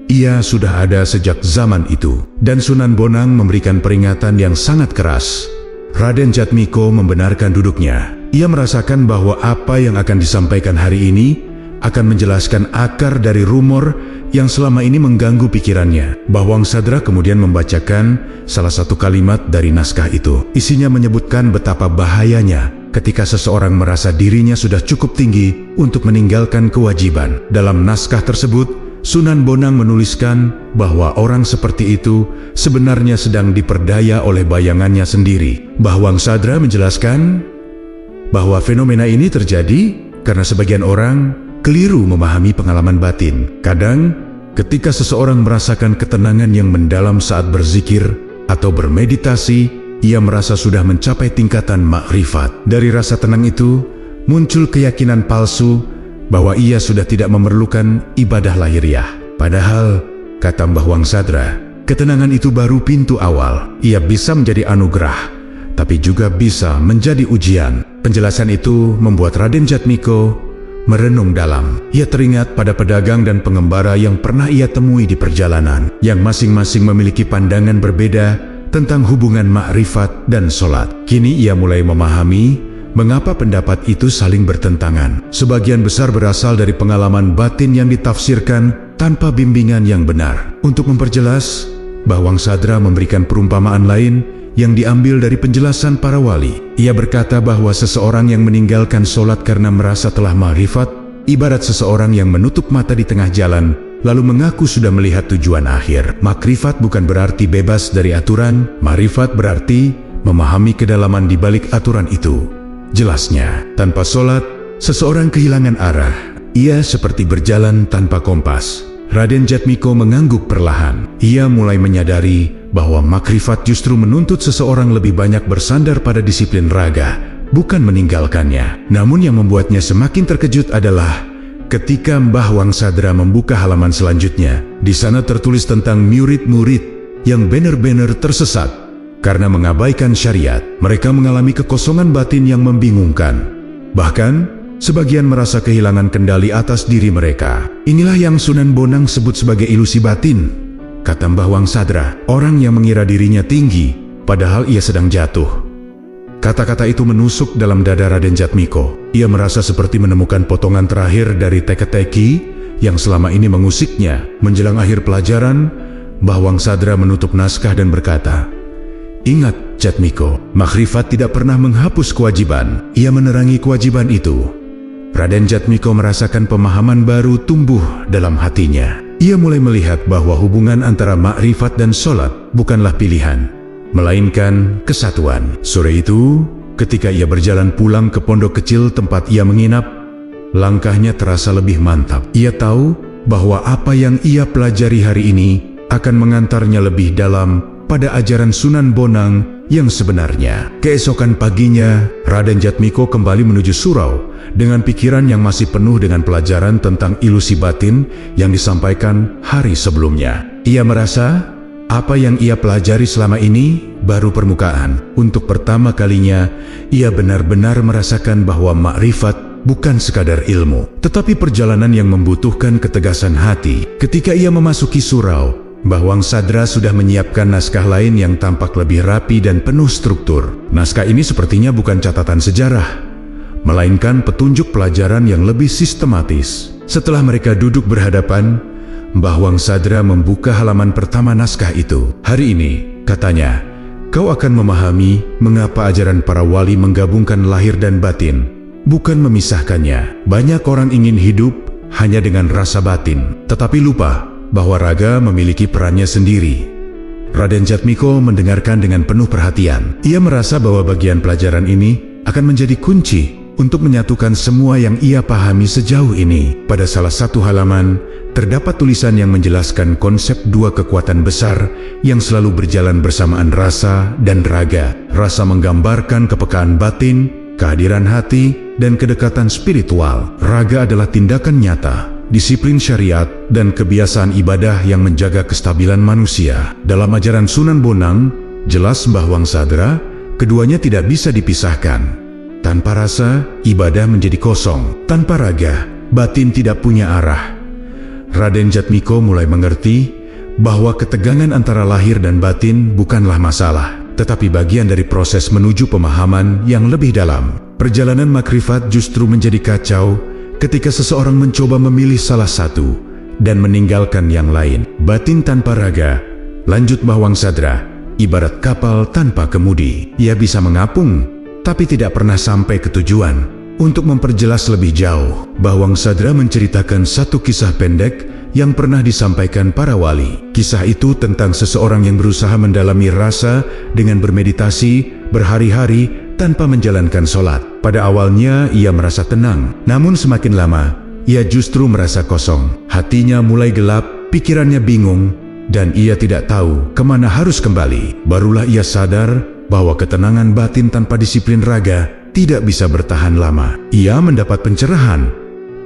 Ia sudah ada sejak zaman itu, dan Sunan Bonang memberikan peringatan yang sangat keras. Raden Jatmiko membenarkan duduknya. Ia merasakan bahwa apa yang akan disampaikan hari ini akan menjelaskan akar dari rumor yang selama ini mengganggu pikirannya. Mbah Wangsadra kemudian membacakan salah satu kalimat dari naskah itu. Isinya menyebutkan betapa bahayanya ketika seseorang merasa dirinya sudah cukup tinggi untuk meninggalkan kewajiban. Dalam naskah tersebut, Sunan Bonang menuliskan bahwa orang seperti itu sebenarnya sedang diperdaya oleh bayangannya sendiri. Mbah Wangsadra menjelaskan bahwa fenomena ini terjadi karena sebagian orang keliru memahami pengalaman batin. Kadang Ketika seseorang merasakan ketenangan yang mendalam saat berzikir atau bermeditasi, ia merasa sudah mencapai tingkatan makrifat. Dari rasa tenang itu, muncul keyakinan palsu bahwa ia sudah tidak memerlukan ibadah lahiriah. Padahal, kata Mbah Wangsadra, ketenangan itu baru pintu awal. Ia bisa menjadi anugerah, tapi juga bisa menjadi ujian. Penjelasan itu membuat Raden Jatmiko merenung dalam. Ia teringat pada pedagang dan pengembara yang pernah ia temui di perjalanan, yang masing-masing memiliki pandangan berbeda tentang hubungan makrifat dan sholat. Kini ia mulai memahami mengapa pendapat itu saling bertentangan. Sebagian besar berasal dari pengalaman batin yang ditafsirkan tanpa bimbingan yang benar. Untuk memperjelas, Mbah Wangsadra memberikan perumpamaan lain yang diambil dari penjelasan para wali. Ia berkata bahwa seseorang yang meninggalkan sholat karena merasa telah makrifat, ibarat seseorang yang menutup mata di tengah jalan, lalu mengaku sudah melihat tujuan akhir. Makrifat bukan berarti bebas dari aturan, makrifat berarti memahami kedalaman di balik aturan itu. Jelasnya, tanpa sholat, seseorang kehilangan arah. Ia seperti berjalan tanpa kompas. Raden Jatmiko mengangguk perlahan. Ia mulai menyadari bahwa makrifat justru menuntut seseorang lebih banyak bersandar pada disiplin raga, bukan meninggalkannya. Namun yang membuatnya semakin terkejut adalah ketika Mbah Wangsadra membuka halaman selanjutnya. Di sana tertulis tentang murid-murid yang benar-benar tersesat karena mengabaikan syariat. Mereka mengalami kekosongan batin yang membingungkan. Bahkan, sebagian merasa kehilangan kendali atas diri mereka. Inilah yang Sunan Bonang sebut sebagai ilusi batin, kata Mbah Wangsadra. Orang yang mengira dirinya tinggi, padahal ia sedang jatuh. Kata-kata itu menusuk dalam dada Raden Jatmiko. Ia merasa seperti menemukan potongan terakhir dari teka-teki yang selama ini mengusiknya. Menjelang akhir pelajaran, Mbah Wangsadra menutup naskah dan berkata, "Ingat, Jatmiko, makrifat tidak pernah menghapus kewajiban. Ia menerangi kewajiban itu." Raden Jatmiko merasakan pemahaman baru tumbuh dalam hatinya. Ia mulai melihat bahwa hubungan antara makrifat dan sholat bukanlah pilihan, melainkan kesatuan. Sore itu, ketika ia berjalan pulang ke pondok kecil tempat ia menginap, langkahnya terasa lebih mantap. Ia tahu bahwa apa yang ia pelajari hari ini akan mengantarnya lebih dalam pada ajaran Sunan Bonang yang sebenarnya. Keesokan paginya, Raden Jatmiko kembali menuju surau dengan pikiran yang masih penuh dengan pelajaran tentang ilusi batin yang disampaikan hari sebelumnya. Ia merasa apa yang ia pelajari selama ini baru permukaan. Untuk pertama kalinya, ia benar-benar merasakan bahwa makrifat bukan sekadar ilmu, tetapi perjalanan yang membutuhkan ketegasan hati. Ketika ia memasuki surau, Mbah Wangsadra sudah menyiapkan naskah lain yang tampak lebih rapi dan penuh struktur. Naskah ini sepertinya bukan catatan sejarah, melainkan petunjuk pelajaran yang lebih sistematis. Setelah mereka duduk berhadapan, Mbah Wangsadra membuka halaman pertama naskah itu. "Hari ini," katanya, "kau akan memahami mengapa ajaran para wali menggabungkan lahir dan batin, bukan memisahkannya. Banyak orang ingin hidup hanya dengan rasa batin, tetapi lupa bahwa raga memiliki perannya sendiri." Raden Jatmiko mendengarkan dengan penuh perhatian. Ia merasa bahwa bagian pelajaran ini akan menjadi kunci untuk menyatukan semua yang ia pahami sejauh ini. Pada salah satu halaman, terdapat tulisan yang menjelaskan konsep dua kekuatan besar yang selalu berjalan bersamaan: rasa dan raga. Rasa menggambarkan kepekaan batin, kehadiran hati, dan kedekatan spiritual. Raga adalah tindakan nyata, disiplin syariat, dan kebiasaan ibadah yang menjaga kestabilan manusia. Dalam ajaran Sunan Bonang, jelas Mbah Wangsadra, keduanya tidak bisa dipisahkan. Tanpa rasa, ibadah menjadi kosong. Tanpa raga, batin tidak punya arah. Raden Jatmiko mulai mengerti bahwa ketegangan antara lahir dan batin bukanlah masalah, tetapi bagian dari proses menuju pemahaman yang lebih dalam. Perjalanan makrifat justru menjadi kacau ketika seseorang mencoba memilih salah satu dan meninggalkan yang lain. Batin tanpa raga, lanjut Mbah Wangsadra, ibarat kapal tanpa kemudi. Ia bisa mengapung, tapi tidak pernah sampai ke tujuan. Untuk memperjelas lebih jauh, Mbah Wangsadra menceritakan satu kisah pendek yang pernah disampaikan para wali. Kisah itu tentang seseorang yang berusaha mendalami rasa dengan bermeditasi berhari-hari tanpa menjalankan sholat. Pada awalnya ia merasa tenang, namun semakin lama ia justru merasa kosong. Hatinya mulai gelap pikirannya bingung, dan ia tidak tahu kemana harus kembali. Barulah ia sadar bahwa ketenangan batin tanpa disiplin raga tidak bisa bertahan lama. Ia mendapat pencerahan.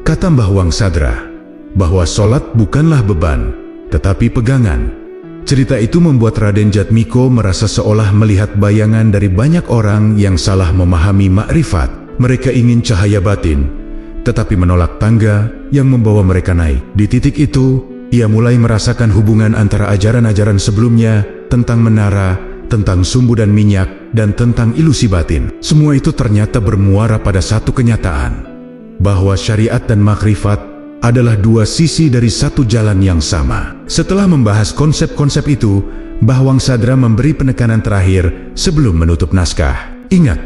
Kata Mbah Wangsadra bahwa sholat bukanlah beban, tetapi pegangan. Cerita itu membuat Raden Jatmiko merasa seolah melihat bayangan dari banyak orang yang salah memahami makrifat. Mereka ingin cahaya batin, tetapi menolak tangga yang membawa mereka naik. Di titik itu, ia mulai merasakan hubungan antara ajaran-ajaran sebelumnya tentang menara, tentang sumbu dan minyak, dan tentang ilusi batin. Semua itu ternyata bermuara pada satu kenyataan, bahwa syariat dan makrifat adalah dua sisi dari satu jalan yang sama. Setelah membahas konsep-konsep itu, Mbah Wangsadra memberi penekanan terakhir sebelum menutup naskah. Ingat,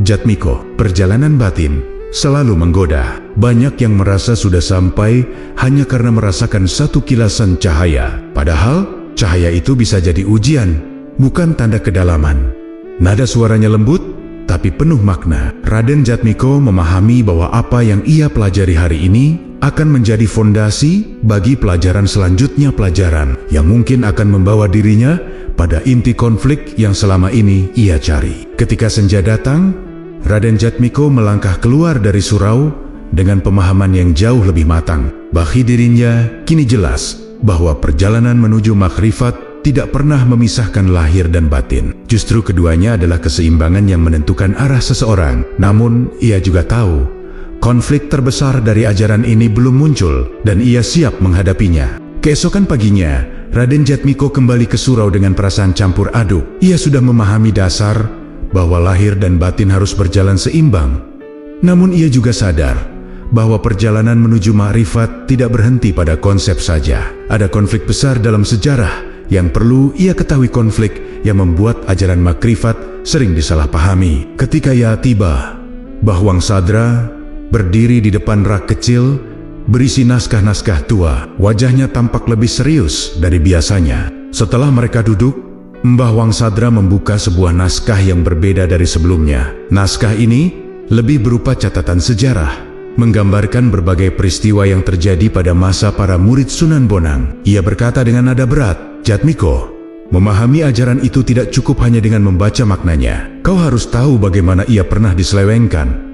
Jatmiko, perjalanan batin selalu menggoda. Banyak yang merasa sudah sampai hanya karena merasakan satu kilasan cahaya. Padahal, cahaya itu bisa jadi ujian, bukan tanda kedalaman. Nada suaranya lembut, tapi penuh makna. Raden Jatmiko memahami bahwa apa yang ia pelajari hari ini akan menjadi fondasi bagi pelajaran selanjutnya, pelajaran yang mungkin akan membawa dirinya pada inti konflik yang selama ini ia cari. Ketika senja datang, Raden Jatmiko melangkah keluar dari surau dengan pemahaman yang jauh lebih matang. Bagi dirinya kini jelas bahwa perjalanan menuju makrifat tidak pernah memisahkan lahir dan batin. Justru keduanya adalah keseimbangan yang menentukan arah seseorang. Namun, ia juga tahu konflik terbesar dari ajaran ini belum muncul dan ia siap menghadapinya. Keesokan paginya, Raden Jatmiko kembali ke surau dengan perasaan campur aduk. Ia sudah memahami dasar bahwa lahir dan batin harus berjalan seimbang. Namun ia juga sadar bahwa perjalanan menuju makrifat tidak berhenti pada konsep saja. Ada konflik besar dalam sejarah yang perlu ia ketahui, konflik yang membuat ajaran makrifat sering disalahpahami. Ketika ia tiba, Mbah Wangsadra berdiri di depan rak kecil berisi naskah-naskah tua. Wajahnya tampak lebih serius dari biasanya. Setelah mereka duduk, Mbah Wangsadra membuka sebuah naskah yang berbeda dari sebelumnya. Naskah ini lebih berupa catatan sejarah, menggambarkan berbagai peristiwa yang terjadi pada masa para murid Sunan Bonang. Ia berkata dengan nada berat, "Jatmiko, memahami ajaran itu tidak cukup hanya dengan membaca maknanya. Kau harus tahu bagaimana ia pernah diselewengkan."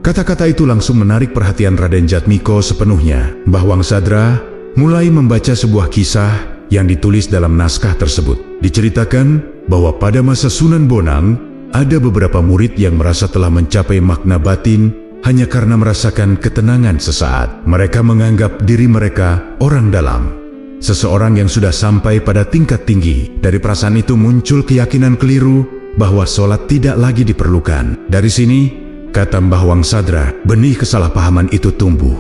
Kata-kata itu langsung menarik perhatian Raden Jatmiko sepenuhnya. Mbah Wangsadra mulai membaca sebuah kisah yang ditulis dalam naskah tersebut. Diceritakan bahwa pada masa Sunan Bonang, ada beberapa murid yang merasa telah mencapai makna batin hanya karena merasakan ketenangan sesaat. Mereka menganggap diri mereka orang dalam, seseorang yang sudah sampai pada tingkat tinggi. Dari perasaan itu muncul keyakinan keliru bahwa sholat tidak lagi diperlukan. Dari sini, kata Mbah Wangsadra, benih kesalahpahaman itu tumbuh.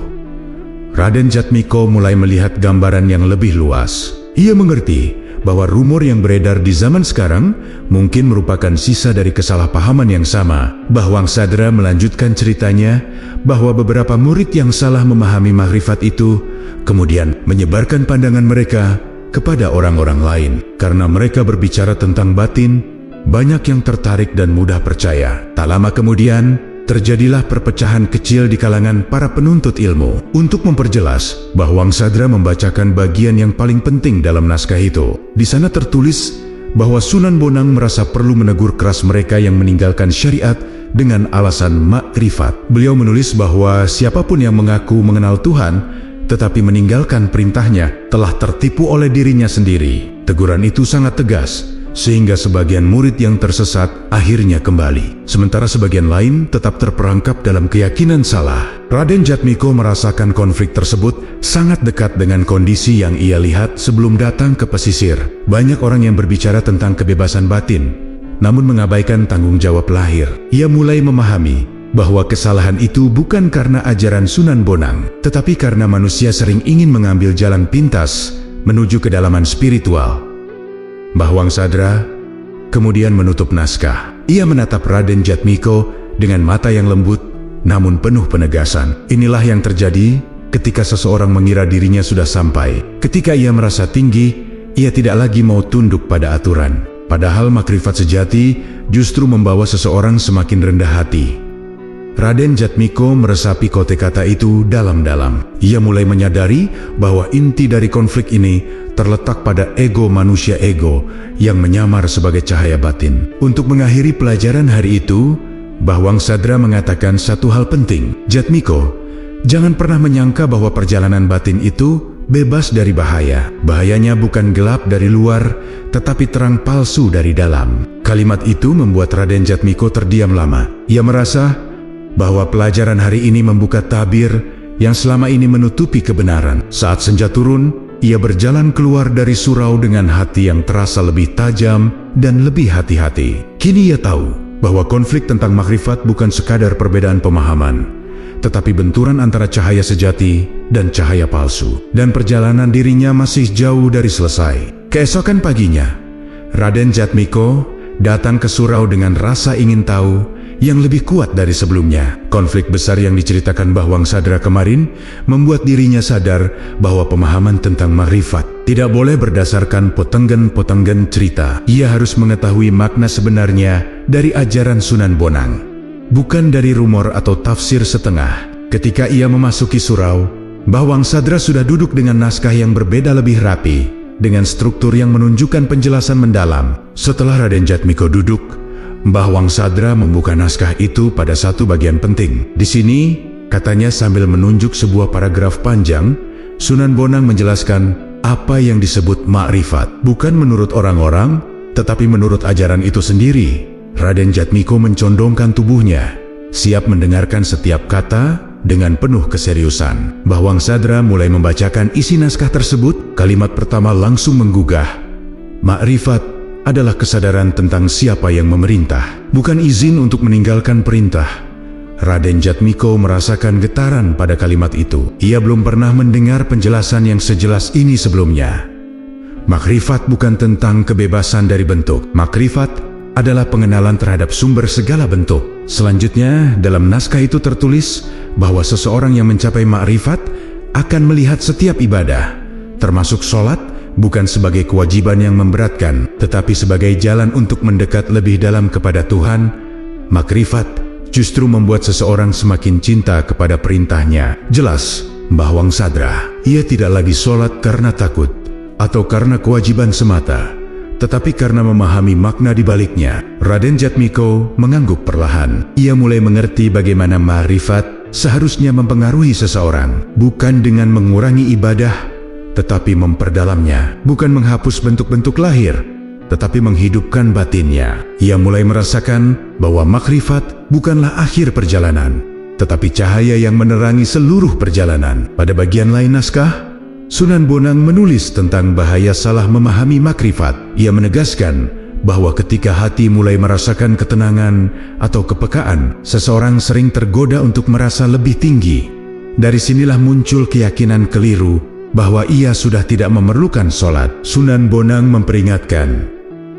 Raden Jatmiko mulai melihat gambaran yang lebih luas. Ia mengerti bahwa rumor yang beredar di zaman sekarang mungkin merupakan sisa dari kesalahpahaman yang sama. Mbah Wangsadra melanjutkan ceritanya bahwa beberapa murid yang salah memahami makrifat itu kemudian menyebarkan pandangan mereka kepada orang-orang lain. Karena mereka berbicara tentang batin, banyak yang tertarik dan mudah percaya. Tak lama kemudian, terjadilah perpecahan kecil di kalangan para penuntut ilmu. Untuk memperjelas, Mbah Wangsadra membacakan bagian yang paling penting dalam naskah itu. Di sana tertulis bahwa Sunan Bonang merasa perlu menegur keras mereka yang meninggalkan syariat dengan alasan makrifat. Beliau menulis bahwa siapapun yang mengaku mengenal Tuhan tetapi meninggalkan perintahnya telah tertipu oleh dirinya sendiri. Teguran itu sangat tegas, sehingga sebagian murid yang tersesat akhirnya kembali. Sementara sebagian lain tetap terperangkap dalam keyakinan salah. Raden Jatmiko merasakan konflik tersebut sangat dekat dengan kondisi yang ia lihat sebelum datang ke pesisir. Banyak orang yang berbicara tentang kebebasan batin, namun mengabaikan tanggung jawab lahir. Ia mulai memahami bahwa kesalahan itu bukan karena ajaran Sunan Bonang, tetapi karena manusia sering ingin mengambil jalan pintas menuju kedalaman spiritual. Mbah Wangsadra kemudian menutup naskah. Ia menatap Raden Jatmiko dengan mata yang lembut namun penuh penegasan. Inilah yang terjadi ketika seseorang mengira dirinya sudah sampai. Ketika ia merasa tinggi, ia tidak lagi mau tunduk pada aturan. Padahal makrifat sejati justru membawa seseorang semakin rendah hati. Raden Jatmiko meresapi kata-kata itu dalam-dalam. Ia mulai menyadari bahwa inti dari konflik ini terletak pada ego manusia, ego yang menyamar sebagai cahaya batin. Untuk mengakhiri pelajaran hari itu, Bawang Sadra mengatakan satu hal penting. Jatmiko, jangan pernah menyangka bahwa perjalanan batin itu bebas dari bahaya. Bahayanya bukan gelap dari luar, tetapi terang palsu dari dalam. Kalimat itu membuat Raden Jatmiko terdiam lama. Ia merasa bahwa pelajaran hari ini membuka tabir yang selama ini menutupi kebenaran. Saat senja turun, ia berjalan keluar dari surau dengan hati yang terasa lebih tajam dan lebih hati-hati. Kini ia tahu bahwa konflik tentang makrifat bukan sekadar perbedaan pemahaman, tetapi benturan antara cahaya sejati dan cahaya palsu. Dan perjalanan dirinya masih jauh dari selesai. Keesokan paginya, Raden Jatmiko datang ke surau dengan rasa ingin tahu yang lebih kuat dari sebelumnya. Konflik besar yang diceritakan Bawang Sadra kemarin membuat dirinya sadar bahwa pemahaman tentang makrifat tidak boleh berdasarkan potenggen-potenggen cerita. Ia harus mengetahui makna sebenarnya dari ajaran Sunan Bonang, bukan dari rumor atau tafsir setengah. Ketika ia memasuki surau, Bawang Sadra sudah duduk dengan naskah yang berbeda lebih rapi, dengan struktur yang menunjukkan penjelasan mendalam. Setelah Raden Jatmiko duduk, Bawang Sadra membuka naskah itu pada satu bagian penting. Di sini, katanya sambil menunjuk sebuah paragraf panjang, Sunan Bonang menjelaskan apa yang disebut makrifat. Bukan menurut orang-orang, tetapi menurut ajaran itu sendiri. Raden Jatmiko mencondongkan tubuhnya, siap mendengarkan setiap kata dengan penuh keseriusan. Bawang Sadra mulai membacakan isi naskah tersebut. Kalimat pertama langsung menggugah. Makrifat adalah kesadaran tentang siapa yang memerintah, bukan izin untuk meninggalkan perintah. Raden Jatmiko merasakan getaran pada kalimat itu. Ia belum pernah mendengar penjelasan yang sejelas ini sebelumnya. Makrifat bukan tentang kebebasan dari bentuk. Makrifat adalah pengenalan terhadap sumber segala bentuk. Selanjutnya, dalam naskah itu tertulis bahwa seseorang yang mencapai makrifat akan melihat setiap ibadah, termasuk sholat, bukan sebagai kewajiban yang memberatkan, tetapi sebagai jalan untuk mendekat lebih dalam kepada Tuhan. Makrifat justru membuat seseorang semakin cinta kepada perintahnya. Jelas, Bawang Sadra, ia tidak lagi sholat karena takut atau karena kewajiban semata, tetapi karena memahami makna di baliknya. Raden Jatmiko mengangguk perlahan. Ia mulai mengerti bagaimana makrifat seharusnya mempengaruhi seseorang, bukan dengan mengurangi ibadah, tetapi memperdalamnya, bukan menghapus bentuk-bentuk lahir, tetapi menghidupkan batinnya. Ia mulai merasakan bahwa makrifat bukanlah akhir perjalanan, tetapi cahaya yang menerangi seluruh perjalanan. Pada bagian lain naskah, Sunan Bonang menulis tentang bahaya salah memahami makrifat. Ia menegaskan bahwa ketika hati mulai merasakan ketenangan atau kepekaan, seseorang sering tergoda untuk merasa lebih tinggi. Dari sinilah muncul keyakinan keliru bahwa ia sudah tidak memerlukan sholat. Sunan Bonang memperingatkan,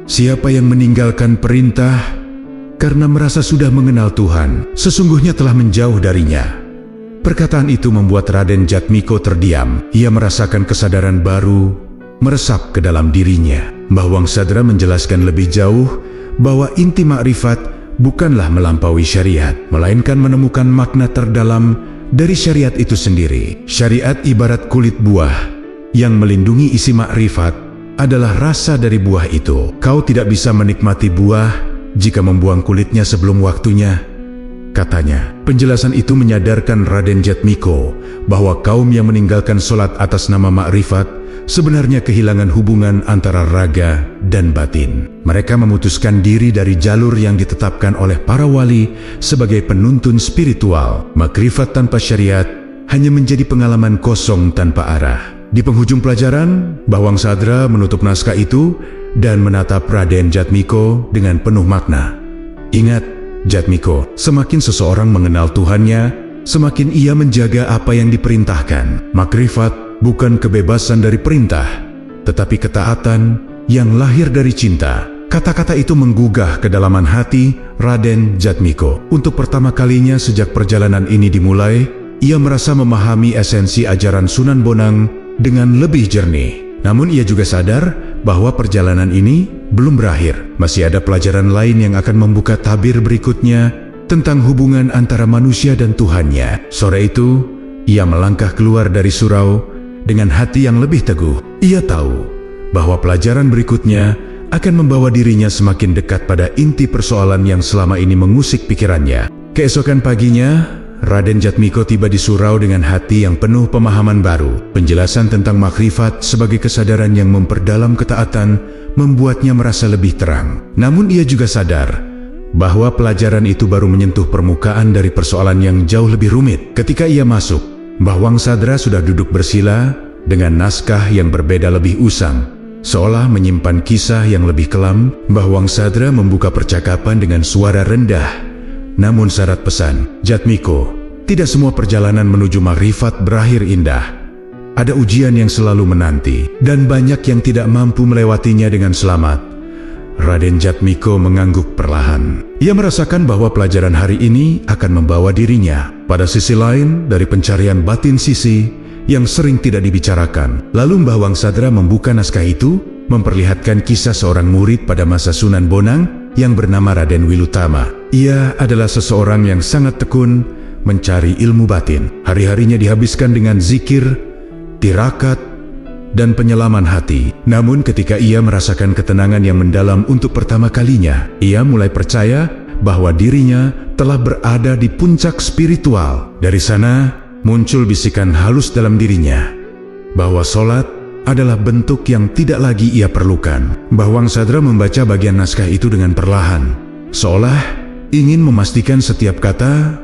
siapa yang meninggalkan perintah karena merasa sudah mengenal Tuhan, sesungguhnya telah menjauh darinya. Perkataan itu membuat Raden Jatmiko terdiam. Ia merasakan kesadaran baru meresap ke dalam dirinya. Bawang Sadra menjelaskan lebih jauh bahwa inti makrifat bukanlah melampaui syariat, melainkan menemukan makna terdalam dari syariat itu sendiri. Syariat ibarat kulit buah yang melindungi isi makrifat adalah rasa dari buah itu. Kau tidak bisa menikmati buah jika membuang kulitnya sebelum waktunya, katanya. Penjelasan itu menyadarkan Raden Jatmiko bahwa kaum yang meninggalkan sholat atas nama makrifat sebenarnya kehilangan hubungan antara raga dan batin. Mereka memutuskan diri dari jalur yang ditetapkan oleh para wali sebagai penuntun spiritual. Makrifat tanpa syariat hanya menjadi pengalaman kosong tanpa arah. Di penghujung pelajaran, Bawang Sadra menutup naskah itu dan menatap Raden Jatmiko dengan penuh makna. Ingat, Jatmiko, semakin seseorang mengenal Tuhannya, semakin ia menjaga apa yang diperintahkan. Makrifat bukan kebebasan dari perintah, tetapi ketaatan yang lahir dari cinta. Kata-kata itu menggugah kedalaman hati Raden Jatmiko. Untuk pertama kalinya sejak perjalanan ini dimulai, ia merasa memahami esensi ajaran Sunan Bonang dengan lebih jernih. Namun ia juga sadar bahwa perjalanan ini belum berakhir. Masih ada pelajaran lain yang akan membuka tabir berikutnya tentang hubungan antara manusia dan Tuhannya. Sore itu, ia melangkah keluar dari surau dengan hati yang lebih teguh. Ia tahu bahwa pelajaran berikutnya akan membawa dirinya semakin dekat pada inti persoalan yang selama ini mengusik pikirannya. Keesokan paginya, Raden Jatmiko tiba di surau dengan hati yang penuh pemahaman baru. Penjelasan tentang makrifat sebagai kesadaran yang memperdalam ketaatan membuatnya merasa lebih terang. Namun ia juga sadar bahwa pelajaran itu baru menyentuh permukaan dari persoalan yang jauh lebih rumit. Ketika ia masuk, Mbah Wangsadra sudah duduk bersila dengan naskah yang berbeda lebih usang. Seolah menyimpan kisah yang lebih kelam, Mbah Wangsadra membuka percakapan dengan suara rendah namun syarat pesan. Jatmiko, tidak semua perjalanan menuju makrifat berakhir indah. Ada ujian yang selalu menanti, dan banyak yang tidak mampu melewatinya dengan selamat. Raden Jatmiko mengangguk perlahan. Ia merasakan bahwa pelajaran hari ini akan membawa dirinya pada sisi lain dari pencarian batin sisi yang sering tidak dibicarakan. Lalu Mbah Wangsadra membuka naskah itu, memperlihatkan kisah seorang murid pada masa Sunan Bonang yang bernama Raden Wilutama. Ia adalah seseorang yang sangat tekun mencari ilmu batin. Hari-harinya dihabiskan dengan zikir, tirakat, dan penyelaman hati. Namun ketika ia merasakan ketenangan yang mendalam untuk pertama kalinya, ia mulai percaya bahwa dirinya telah berada di puncak spiritual. Dari sana muncul bisikan halus dalam dirinya bahwa sholat adalah bentuk yang tidak lagi ia perlukan. Mbah Wangsadra membaca bagian naskah itu dengan perlahan, seolah ingin memastikan setiap kata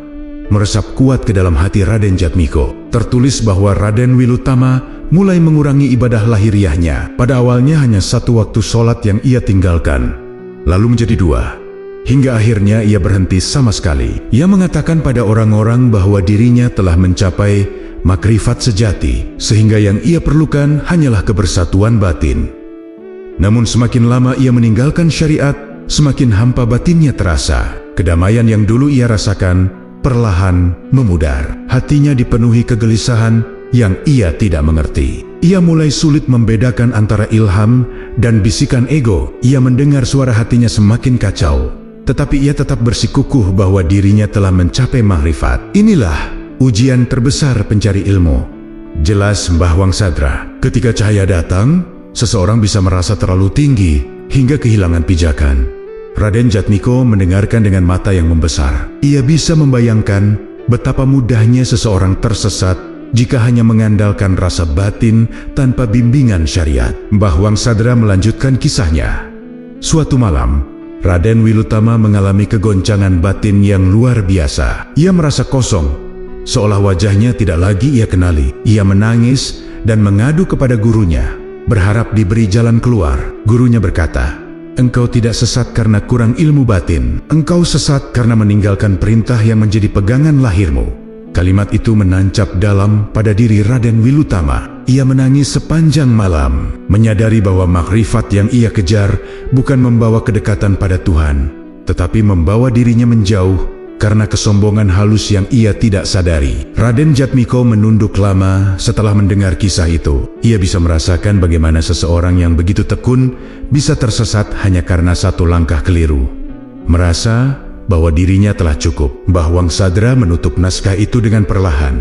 meresap kuat ke dalam hati Raden Jatmiko. Tertulis bahwa Raden Wilutama mulai mengurangi ibadah lahiriahnya. Pada awalnya hanya satu waktu sholat yang ia tinggalkan, lalu menjadi dua, hingga akhirnya ia berhenti sama sekali. Ia mengatakan pada orang-orang bahwa dirinya telah mencapai makrifat sejati, sehingga yang ia perlukan hanyalah kebersatuan batin. Namun semakin lama ia meninggalkan syariat, semakin hampa batinnya terasa. Kedamaian yang dulu ia rasakan perlahan memudar. Hatinya dipenuhi kegelisahan yang ia tidak mengerti. Ia mulai sulit membedakan antara ilham dan bisikan ego. Ia mendengar suara hatinya semakin kacau, tetapi ia tetap bersikukuh bahwa dirinya telah mencapai makrifat. Inilah ujian terbesar pencari ilmu, jelas Mbah Wangsadra. Ketika cahaya datang, seseorang bisa merasa terlalu tinggi hingga kehilangan pijakan. Raden Jatmiko mendengarkan dengan mata yang membesar. Ia bisa membayangkan betapa mudahnya seseorang tersesat jika hanya mengandalkan rasa batin tanpa bimbingan syariat. Mbah Wangsadra melanjutkan kisahnya. Suatu malam, Raden Wilutama mengalami kegoncangan batin yang luar biasa. Ia merasa kosong, seolah wajahnya tidak lagi ia kenali. Ia menangis dan mengadu kepada gurunya, berharap diberi jalan keluar. Gurunya berkata, "Engkau tidak sesat karena kurang ilmu batin. Engkau sesat karena meninggalkan perintah yang menjadi pegangan lahirmu." Kalimat itu menancap dalam pada diri Raden Wilutama. Ia menangis sepanjang malam, menyadari bahwa makrifat yang ia kejar bukan membawa kedekatan pada Tuhan, tetapi membawa dirinya menjauh karena kesombongan halus yang ia tidak sadari. Raden Jatmiko menunduk lama setelah mendengar kisah itu. Ia bisa merasakan bagaimana seseorang yang begitu tekun bisa tersesat hanya karena satu langkah keliru. Merasa bahwa dirinya telah cukup, Mbah Wangsadra menutup naskah itu dengan perlahan,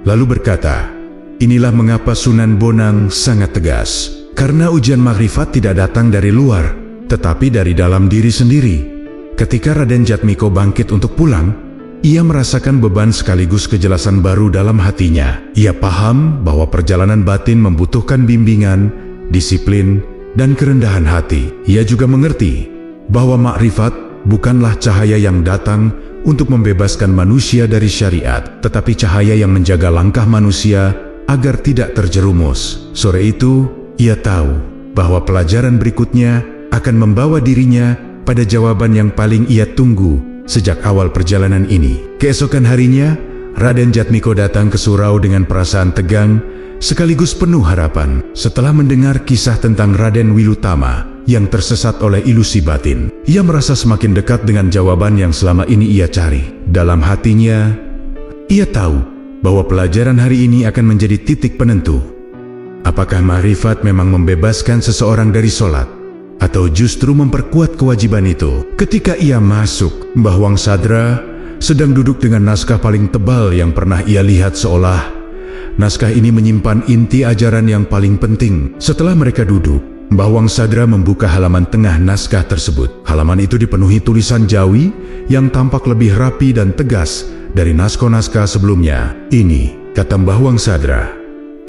lalu berkata, "Inilah mengapa Sunan Bonang sangat tegas. Karena ujian makrifat tidak datang dari luar, tetapi dari dalam diri sendiri." Ketika Raden Jatmiko bangkit untuk pulang, ia merasakan beban sekaligus kejelasan baru dalam hatinya. Ia paham bahwa perjalanan batin membutuhkan bimbingan, disiplin, dan kerendahan hati. Ia juga mengerti bahwa makrifat bukanlah cahaya yang datang untuk membebaskan manusia dari syariat, tetapi cahaya yang menjaga langkah manusia agar tidak terjerumus. Sore itu, ia tahu bahwa pelajaran berikutnya akan membawa dirinya pada jawaban yang paling ia tunggu sejak awal perjalanan ini. Keesokan harinya, Raden Jatmiko datang ke surau dengan perasaan tegang sekaligus penuh harapan. Setelah mendengar kisah tentang Raden Wilutama yang tersesat oleh ilusi batin, ia merasa semakin dekat dengan jawaban yang selama ini ia cari. Dalam hatinya, ia tahu bahwa pelajaran hari ini akan menjadi titik penentu. Apakah makrifat memang membebaskan seseorang dari sholat, atau justru memperkuat kewajiban itu? Ketika ia masuk, Mbah Wangsadra sedang duduk dengan naskah paling tebal yang pernah ia lihat, seolah naskah ini menyimpan inti ajaran yang paling penting. Setelah mereka duduk, Mbah Wangsadra membuka halaman tengah naskah tersebut. Halaman itu dipenuhi tulisan Jawi yang tampak lebih rapi dan tegas dari naskah-naskah sebelumnya. Ini, kata Mbah Wangsadra,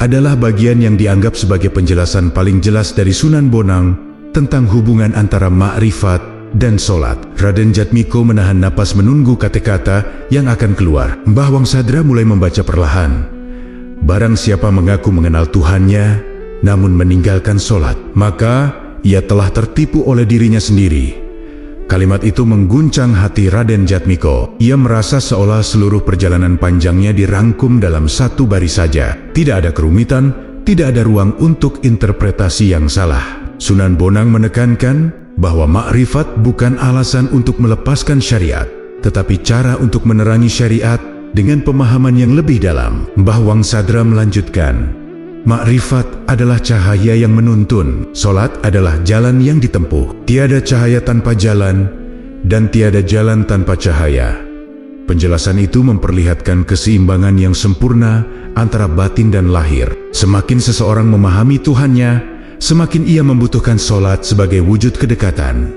adalah bagian yang dianggap sebagai penjelasan paling jelas dari Sunan Bonang tentang hubungan antara makrifat dan solat. Raden Jatmiko menahan napas menunggu kata-kata yang akan keluar. Mbah Wangsadra mulai membaca perlahan. Barang siapa mengaku mengenal Tuhannya, namun meninggalkan solat, maka ia telah tertipu oleh dirinya sendiri. Kalimat itu mengguncang hati Raden Jatmiko. Ia merasa seolah seluruh perjalanan panjangnya dirangkum dalam satu baris saja. Tidak ada kerumitan, tidak ada ruang untuk interpretasi yang salah. Sunan Bonang menekankan bahwa makrifat bukan alasan untuk melepaskan syariat, tetapi cara untuk menerangi syariat dengan pemahaman yang lebih dalam. Mbah Wangsadra melanjutkan, makrifat adalah cahaya yang menuntun, solat adalah jalan yang ditempuh. Tiada cahaya tanpa jalan, dan tiada jalan tanpa cahaya. Penjelasan itu memperlihatkan keseimbangan yang sempurna antara batin dan lahir. Semakin seseorang memahami Tuhannya, semakin ia membutuhkan solat sebagai wujud kedekatan.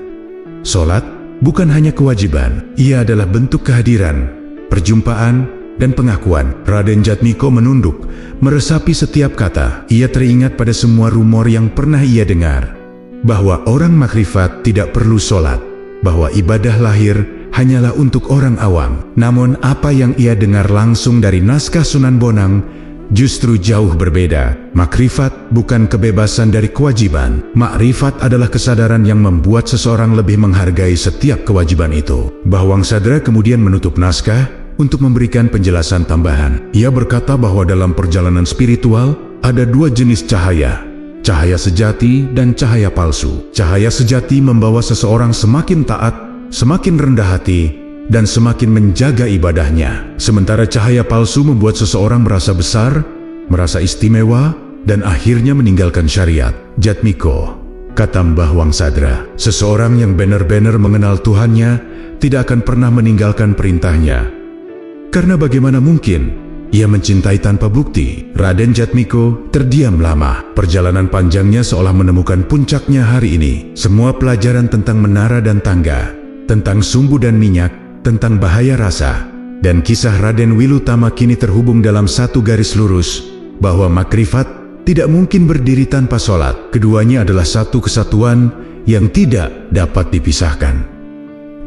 Solat bukan hanya kewajiban, ia adalah bentuk kehadiran, perjumpaan, dan pengakuan. Raden Jatmiko menunduk, meresapi setiap kata. Ia teringat pada semua rumor yang pernah ia dengar, bahwa orang makrifat tidak perlu solat, bahwa ibadah lahir hanyalah untuk orang awam. Namun apa yang ia dengar langsung dari naskah Sunan Bonang justru jauh berbeda. Makrifat bukan kebebasan dari kewajiban. Makrifat adalah kesadaran yang membuat seseorang lebih menghargai setiap kewajiban itu. Mbah Wangsadra kemudian menutup naskah untuk memberikan penjelasan tambahan. Ia berkata bahwa dalam perjalanan spiritual ada dua jenis cahaya, cahaya sejati dan cahaya palsu. Cahaya sejati membawa seseorang semakin taat, semakin rendah hati, dan semakin menjaga ibadahnya. Sementara cahaya palsu membuat seseorang merasa besar, merasa istimewa, dan akhirnya meninggalkan syariat. Jatmiko, kata Mbah Wangsadra, seseorang yang benar-benar mengenal Tuhannya tidak akan pernah meninggalkan perintahnya. Karena bagaimana mungkin ia mencintai tanpa bukti? Raden Jatmiko terdiam lama. Perjalanan panjangnya seolah menemukan puncaknya hari ini. Semua pelajaran tentang menara dan tangga, tentang sumbu dan minyak, tentang bahaya rasa, dan kisah Raden Wilutama kini terhubung dalam satu garis lurus, bahwa makrifat tidak mungkin berdiri tanpa solat. Keduanya adalah satu kesatuan yang tidak dapat dipisahkan.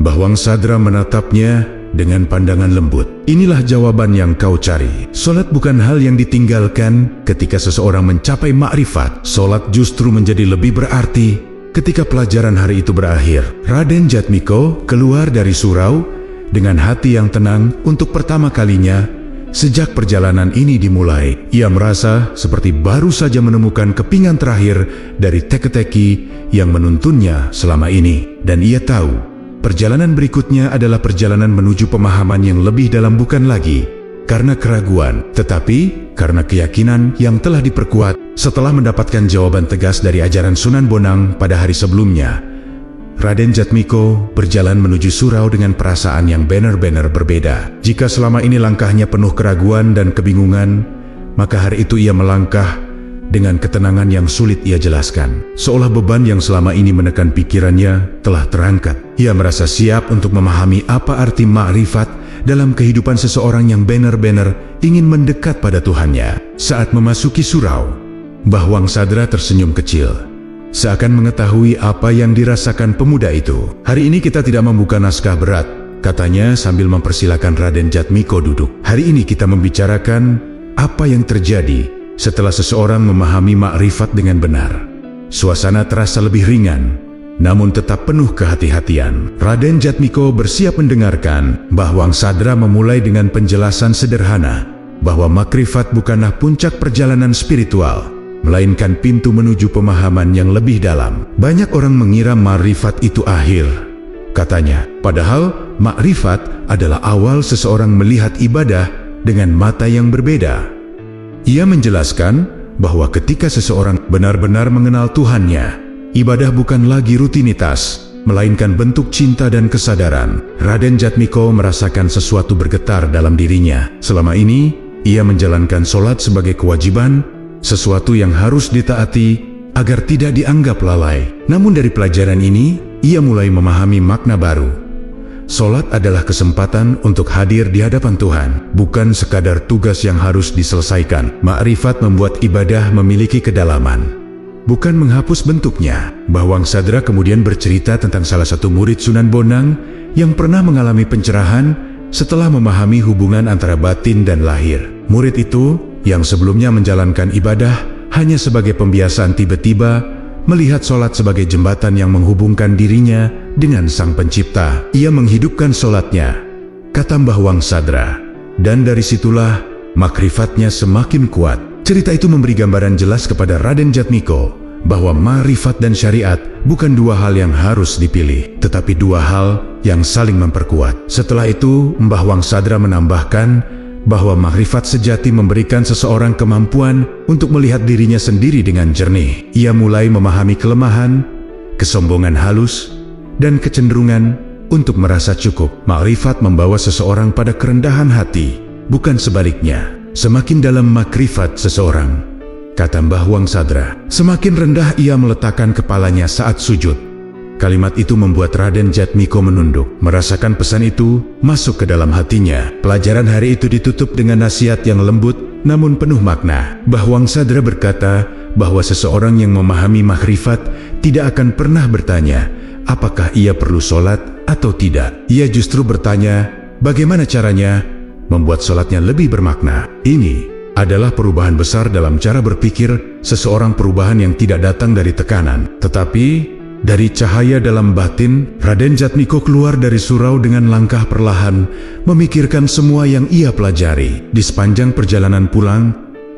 Mbah Wangsadra menatapnya dengan pandangan lembut. Inilah jawaban yang kau cari. Solat bukan hal yang ditinggalkan ketika seseorang mencapai makrifat. Solat justru menjadi lebih berarti ketika pelajaran hari itu berakhir. Raden Jatmiko keluar dari surau dengan hati yang tenang untuk pertama kalinya sejak perjalanan ini dimulai. Ia merasa seperti baru saja menemukan kepingan terakhir dari teka-teki yang menuntunnya selama ini. Dan ia tahu perjalanan berikutnya adalah perjalanan menuju pemahaman yang lebih dalam, bukan lagi karena keraguan, tetapi karena keyakinan yang telah diperkuat setelah mendapatkan jawaban tegas dari ajaran Sunan Bonang pada hari sebelumnya. Raden Jatmiko berjalan menuju surau dengan perasaan yang benar-benar berbeda. Jika selama ini langkahnya penuh keraguan dan kebingungan, maka hari itu ia melangkah dengan ketenangan yang sulit ia jelaskan. Seolah beban yang selama ini menekan pikirannya telah terangkat. Ia merasa siap untuk memahami apa arti makrifat dalam kehidupan seseorang yang benar-benar ingin mendekat pada Tuhannya. Saat memasuki surau, Mbah Wangsadra tersenyum kecil, seakan mengetahui apa yang dirasakan pemuda itu. Hari ini kita tidak membuka naskah berat, katanya sambil mempersilakan Raden Jatmiko duduk. Hari ini kita membicarakan apa yang terjadi setelah seseorang memahami makrifat dengan benar. Suasana terasa lebih ringan, namun tetap penuh kehati-hatian. Raden Jatmiko bersiap mendengarkan. Mbah Wangsadra memulai dengan penjelasan sederhana bahwa makrifat bukanlah puncak perjalanan spiritual, melainkan pintu menuju pemahaman yang lebih dalam. Banyak orang mengira makrifat itu akhir, katanya. Padahal makrifat adalah awal seseorang melihat ibadah dengan mata yang berbeda. Ia menjelaskan bahwa ketika seseorang benar-benar mengenal Tuhannya, ibadah bukan lagi rutinitas, melainkan bentuk cinta dan kesadaran. Raden Jatmiko merasakan sesuatu bergetar dalam dirinya. Selama ini, ia menjalankan sholat sebagai kewajiban, sesuatu yang harus ditaati agar tidak dianggap lalai. Namun dari pelajaran ini, ia mulai memahami makna baru. Sholat adalah kesempatan untuk hadir di hadapan Tuhan, bukan sekadar tugas yang harus diselesaikan. Ma'rifat membuat ibadah memiliki kedalaman, bukan menghapus bentuknya. Bawang Sadra kemudian bercerita tentang salah satu murid Sunan Bonang yang pernah mengalami pencerahan setelah memahami hubungan antara batin dan lahir. Murid itu, yang sebelumnya menjalankan ibadah hanya sebagai pembiasaan, tiba-tiba melihat sholat sebagai jembatan yang menghubungkan dirinya dengan Sang Pencipta. Ia menghidupkan sholatnya, kata Mbah Wang Sadra, dan dari situlah makrifatnya semakin kuat. Cerita itu memberi gambaran jelas kepada Raden Jatmiko bahwa ma'rifat dan syariat bukan dua hal yang harus dipilih, tetapi dua hal yang saling memperkuat. Setelah itu, Mbah Wang Sadra menambahkan bahwa makrifat sejati memberikan seseorang kemampuan untuk melihat dirinya sendiri dengan jernih. Ia mulai memahami kelemahan, kesombongan halus, dan kecenderungan untuk merasa cukup. Makrifat membawa seseorang pada kerendahan hati, bukan sebaliknya. Semakin dalam makrifat seseorang, kata Mbah Wang Sadra, semakin rendah ia meletakkan kepalanya saat sujud. Kalimat itu membuat Raden Jatmiko menunduk. Merasakan pesan itu masuk ke dalam hatinya. Pelajaran hari itu ditutup dengan nasihat yang lembut namun penuh makna. Mbah Wang Sadra berkata bahwa seseorang yang memahami makrifat tidak akan pernah bertanya apakah ia perlu sholat atau tidak. Ia justru bertanya bagaimana caranya membuat sholatnya lebih bermakna. Ini adalah perubahan besar dalam cara berpikir seseorang, perubahan yang tidak datang dari tekanan, tetapi dari cahaya dalam batin. Raden Jatmiko keluar dari surau dengan langkah perlahan, memikirkan semua yang ia pelajari. Di sepanjang perjalanan pulang,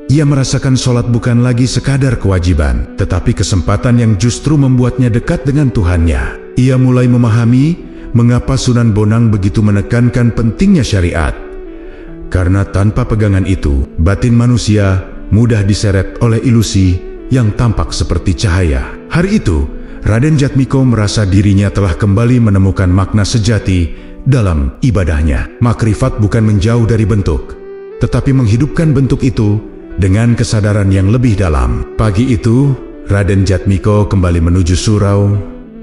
ia merasakan sholat bukan lagi sekadar kewajiban, tetapi kesempatan yang justru membuatnya dekat dengan Tuhannya. Ia mulai memahami mengapa Sunan Bonang begitu menekankan pentingnya syariat. Karena tanpa pegangan itu, batin manusia mudah diseret oleh ilusi yang tampak seperti cahaya. Hari itu, Raden Jatmiko merasa dirinya telah kembali menemukan makna sejati dalam ibadahnya. Makrifat bukan menjauh dari bentuk, tetapi menghidupkan bentuk itu dengan kesadaran yang lebih dalam. Pagi itu, Raden Jatmiko kembali menuju surau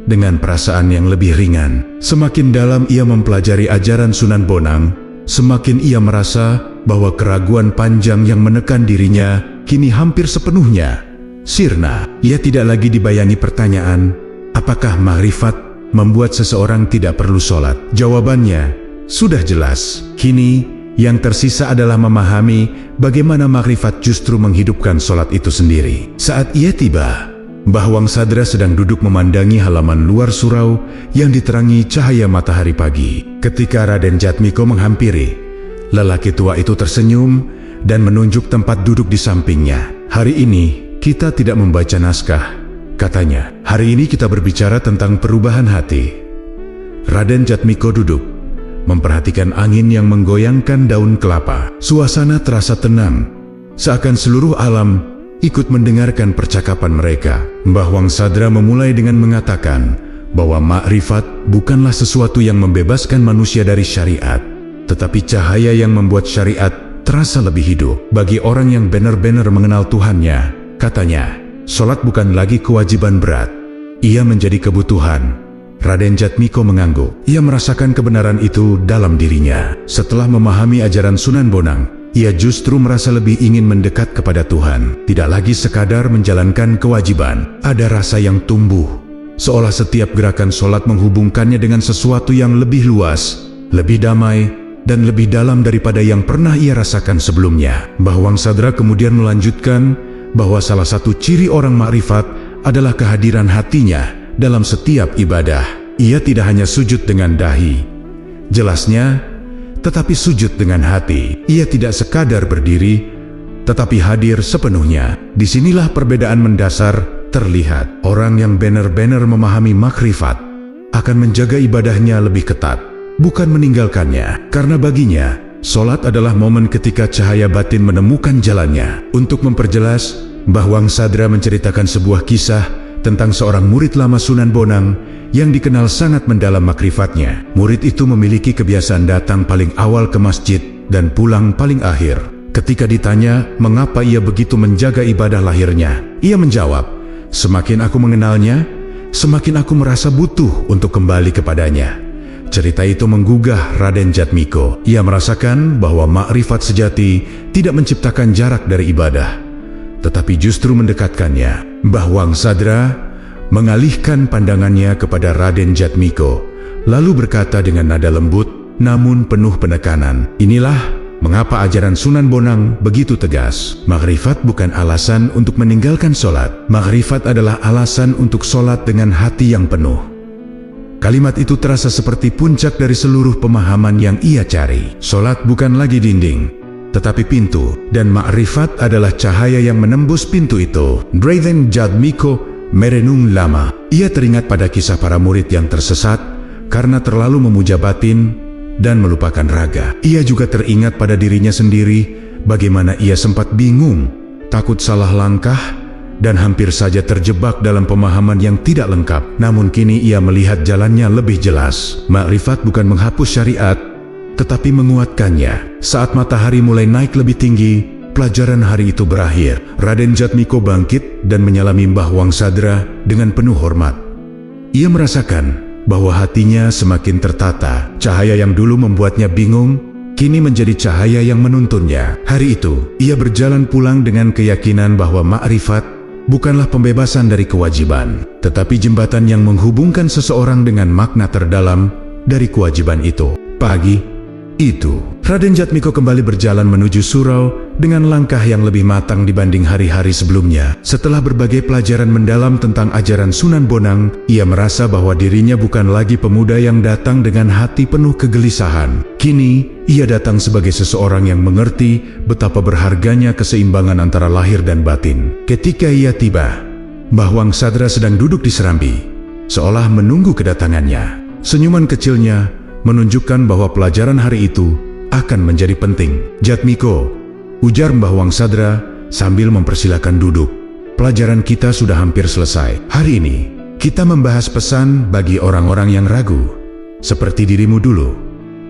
dengan perasaan yang lebih ringan. Semakin dalam ia mempelajari ajaran Sunan Bonang, semakin ia merasa bahwa keraguan panjang yang menekan dirinya kini hampir sepenuhnya sirna. Ia tidak lagi dibayangi pertanyaan, apakah makrifat membuat seseorang tidak perlu sholat? Jawabannya sudah jelas. Kini, yang tersisa adalah memahami bagaimana makrifat justru menghidupkan sholat itu sendiri. Saat ia tiba, Mbah Wang Sadra sedang duduk memandangi halaman luar surau yang diterangi cahaya matahari pagi. Ketika Raden Jatmiko menghampiri, lelaki tua itu tersenyum dan menunjuk tempat duduk di sampingnya. Hari ini, kita tidak membaca naskah, katanya. Hari ini kita berbicara tentang perubahan hati. Raden Jatmiko duduk, memperhatikan angin yang menggoyangkan daun kelapa. Suasana terasa tenang, seakan seluruh alam ikut mendengarkan percakapan mereka. Mbah Wang Sadra memulai dengan mengatakan bahwa makrifat bukanlah sesuatu yang membebaskan manusia dari syariat, tetapi cahaya yang membuat syariat terasa lebih hidup. Bagi orang yang benar-benar mengenal Tuhannya, katanya, sholat bukan lagi kewajiban berat, ia menjadi kebutuhan. Raden Jatmiko mengangguk. Ia merasakan kebenaran itu dalam dirinya. Setelah memahami ajaran Sunan Bonang, ia justru merasa lebih ingin mendekat kepada Tuhan. Tidak lagi sekadar menjalankan kewajiban. Ada rasa yang tumbuh, seolah setiap gerakan sholat menghubungkannya dengan sesuatu yang lebih luas, lebih damai, dan lebih dalam daripada yang pernah ia rasakan sebelumnya. Mbah Wang Sadra kemudian melanjutkan bahwa salah satu ciri orang makrifat adalah kehadiran hatinya dalam setiap ibadah. Ia tidak hanya sujud dengan dahi, jelasnya, tetapi sujud dengan hati. Ia tidak sekadar berdiri, tetapi hadir sepenuhnya. Disinilah perbedaan mendasar terlihat. Orang yang benar-benar memahami makrifat akan menjaga ibadahnya lebih ketat, bukan meninggalkannya. Karena baginya, sholat adalah momen ketika cahaya batin menemukan jalannya. Untuk memperjelas, Mbah Wang Sadra menceritakan sebuah kisah tentang seorang murid lama Sunan Bonang yang dikenal sangat mendalam makrifatnya. Murid itu memiliki kebiasaan datang paling awal ke masjid dan pulang paling akhir. Ketika ditanya mengapa ia begitu menjaga ibadah lahirnya, ia menjawab, "Semakin aku mengenalnya, semakin aku merasa butuh untuk kembali kepadanya." Cerita itu menggugah Raden Jatmiko. Ia merasakan bahwa makrifat sejati tidak menciptakan jarak dari ibadah, tetapi justru mendekatkannya. Mbah Wang Sadra mengalihkan pandangannya kepada Raden Jatmiko, lalu berkata dengan nada lembut namun penuh penekanan, "Inilah mengapa ajaran Sunan Bonang begitu tegas. Makrifat bukan alasan untuk meninggalkan sholat. Makrifat adalah alasan untuk sholat dengan hati yang penuh." Kalimat itu terasa seperti puncak dari seluruh pemahaman yang ia cari. Sholat bukan lagi dinding, tetapi pintu, dan makrifat adalah cahaya yang menembus pintu itu. Raden Jatmiko merenung lama. Ia teringat pada kisah para murid yang tersesat karena terlalu memuja batin dan melupakan raga. Ia juga teringat pada dirinya sendiri, bagaimana ia sempat bingung, takut salah langkah, dan hampir saja terjebak dalam pemahaman yang tidak lengkap. Namun kini ia melihat jalannya lebih jelas. Makrifat bukan menghapus syariat, tetapi menguatkannya. Saat matahari mulai naik lebih tinggi, pelajaran hari itu berakhir. Raden Jatmiko bangkit dan menyalami Mbah Wang Sadra dengan penuh hormat. Ia merasakan bahwa hatinya semakin tertata. Cahaya yang dulu membuatnya bingung, kini menjadi cahaya yang menuntunnya. Hari itu, ia berjalan pulang dengan keyakinan bahwa makrifat bukanlah pembebasan dari kewajiban, tetapi jembatan yang menghubungkan seseorang dengan makna terdalam dari kewajiban itu. Pagi itu, Raden Jatmiko kembali berjalan menuju surau dengan langkah yang lebih matang dibanding hari-hari sebelumnya. Setelah berbagai pelajaran mendalam tentang ajaran Sunan Bonang, ia merasa bahwa dirinya bukan lagi pemuda yang datang dengan hati penuh kegelisahan. Kini, ia datang sebagai seseorang yang mengerti betapa berharganya keseimbangan antara lahir dan batin. Ketika ia tiba, Mbah Wang Sadra sedang duduk di serambi, seolah menunggu kedatangannya. Senyuman kecilnya menunjukkan bahwa pelajaran hari itu akan menjadi penting. "Jatmiko," ujar Mbah Wang Sadra sambil mempersilakan duduk, "pelajaran kita sudah hampir selesai. Hari ini, kita membahas pesan bagi orang-orang yang ragu, seperti dirimu dulu."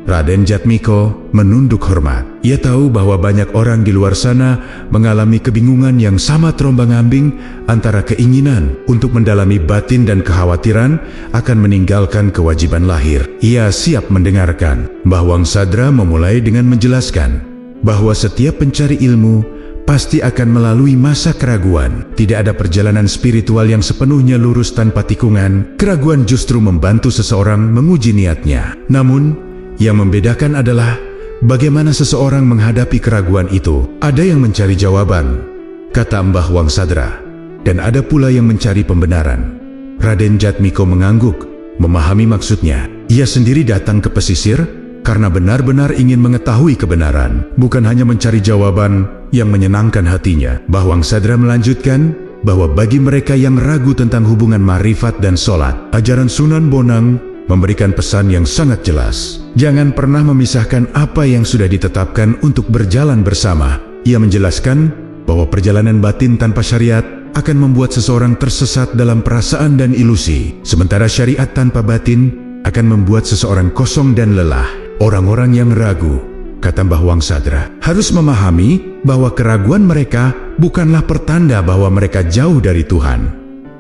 Raden Jatmiko menunduk hormat. Ia tahu bahwa banyak orang di luar sana mengalami kebingungan yang sama terombang-ambing antara keinginan untuk mendalami batin dan kekhawatiran akan meninggalkan kewajiban lahir. Ia siap mendengarkan. Mbah Wang Sadra memulai dengan menjelaskan bahwa setiap pencari ilmu pasti akan melalui masa keraguan. Tidak ada perjalanan spiritual yang sepenuhnya lurus tanpa tikungan. Keraguan justru membantu seseorang menguji niatnya. Namun, yang membedakan adalah bagaimana seseorang menghadapi keraguan itu. Ada yang mencari jawaban, kata Mbah Wang Sadra, dan ada pula yang mencari pembenaran. Raden Jatmiko mengangguk, memahami maksudnya. Ia sendiri datang ke pesisir karena benar-benar ingin mengetahui kebenaran, bukan hanya mencari jawaban yang menyenangkan hatinya. Mbah Wang Sadra melanjutkan bahwa bagi mereka yang ragu tentang hubungan makrifat dan sholat, ajaran Sunan Bonang memberikan pesan yang sangat jelas. Jangan pernah memisahkan apa yang sudah ditetapkan untuk berjalan bersama. Ia menjelaskan bahwa perjalanan batin tanpa syariat akan membuat seseorang tersesat dalam perasaan dan ilusi, sementara syariat tanpa batin akan membuat seseorang kosong dan lelah. Orang-orang yang ragu, kata Mbah Wang Sadra, harus memahami bahwa keraguan mereka bukanlah pertanda bahwa mereka jauh dari Tuhan.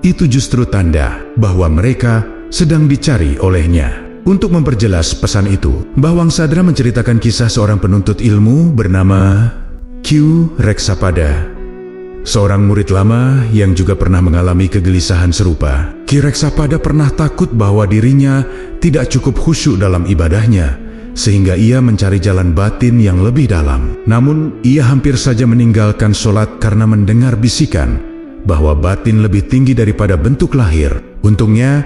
Itu justru tanda bahwa mereka sedang dicari olehnya. Untuk memperjelas pesan itu, Mbah Wang Sadra menceritakan kisah seorang penuntut ilmu bernama Q. Reksapada, seorang murid lama yang juga pernah mengalami kegelisahan serupa. Ki Reksapada pernah takut bahwa dirinya tidak cukup khusyuk dalam ibadahnya, sehingga ia mencari jalan batin yang lebih dalam. Namun, ia hampir saja meninggalkan sholat karena mendengar bisikan bahwa batin lebih tinggi daripada bentuk lahir. Untungnya,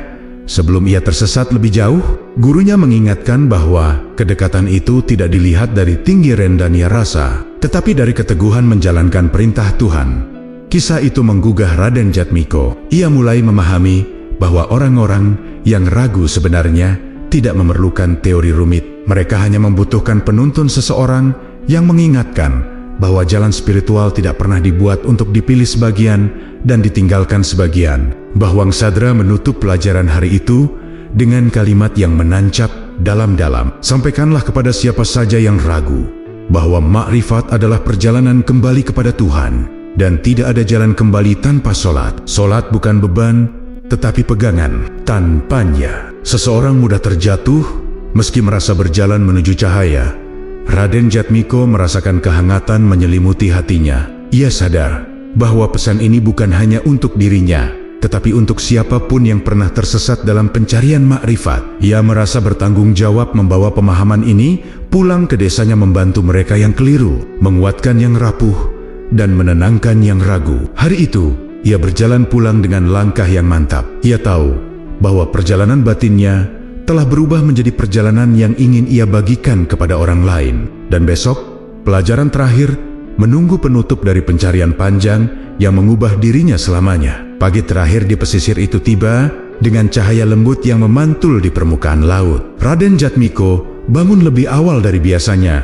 sebelum ia tersesat lebih jauh, gurunya mengingatkan bahwa kedekatan itu tidak dilihat dari tinggi rendahnya rasa, tetapi dari keteguhan menjalankan perintah Tuhan. Kisah itu menggugah Raden Jatmiko. Ia mulai memahami bahwa orang-orang yang ragu sebenarnya tidak memerlukan teori rumit. Mereka hanya membutuhkan penuntun seseorang yang mengingatkan bahwa jalan spiritual tidak pernah dibuat untuk dipilih sebagian dan ditinggalkan sebagian. Mbah Wangsadra menutup pelajaran hari itu dengan kalimat yang menancap dalam-dalam. Sampaikanlah kepada siapa saja yang ragu bahwa makrifat adalah perjalanan kembali kepada Tuhan, dan tidak ada jalan kembali tanpa solat. Solat bukan beban, tetapi pegangan. Tanpanya, seseorang mudah terjatuh meski merasa berjalan menuju cahaya. Raden Jatmiko merasakan kehangatan menyelimuti hatinya. Ia sadar bahwa pesan ini bukan hanya untuk dirinya, tetapi untuk siapapun yang pernah tersesat dalam pencarian makrifat. Ia merasa bertanggung jawab membawa pemahaman ini pulang ke desanya, membantu mereka yang keliru, menguatkan yang rapuh, dan menenangkan yang ragu. Hari itu, ia berjalan pulang dengan langkah yang mantap. Ia tahu bahwa perjalanan batinnya telah berubah menjadi perjalanan yang ingin ia bagikan kepada orang lain. Dan besok, pelajaran terakhir menunggu penutup dari pencarian panjang yang mengubah dirinya selamanya. Pagi terakhir di pesisir itu tiba dengan cahaya lembut yang memantul di permukaan laut. Raden Jatmiko bangun lebih awal dari biasanya.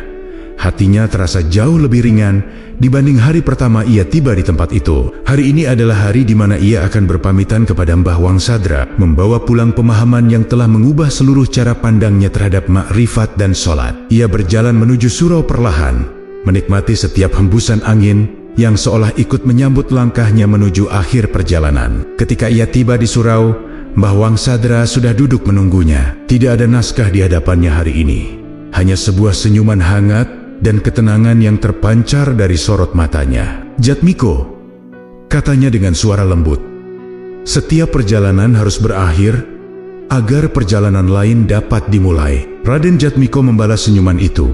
Hatinya terasa jauh lebih ringan dibanding hari pertama ia tiba di tempat itu. Hari ini adalah hari di mana ia akan berpamitan kepada Mbah Wangsadra, membawa pulang pemahaman yang telah mengubah seluruh cara pandangnya terhadap makrifat dan solat. Ia berjalan menuju surau perlahan, menikmati setiap hembusan angin yang seolah ikut menyambut langkahnya menuju akhir perjalanan. Ketika ia tiba di surau, Mbah Wangsadra sudah duduk menunggunya. Tidak ada naskah di hadapannya hari ini, hanya sebuah senyuman hangat dan ketenangan yang terpancar dari sorot matanya. "Jatmiko," katanya dengan suara lembut, "setiap perjalanan harus berakhir agar perjalanan lain dapat dimulai." Raden Jatmiko membalas senyuman itu,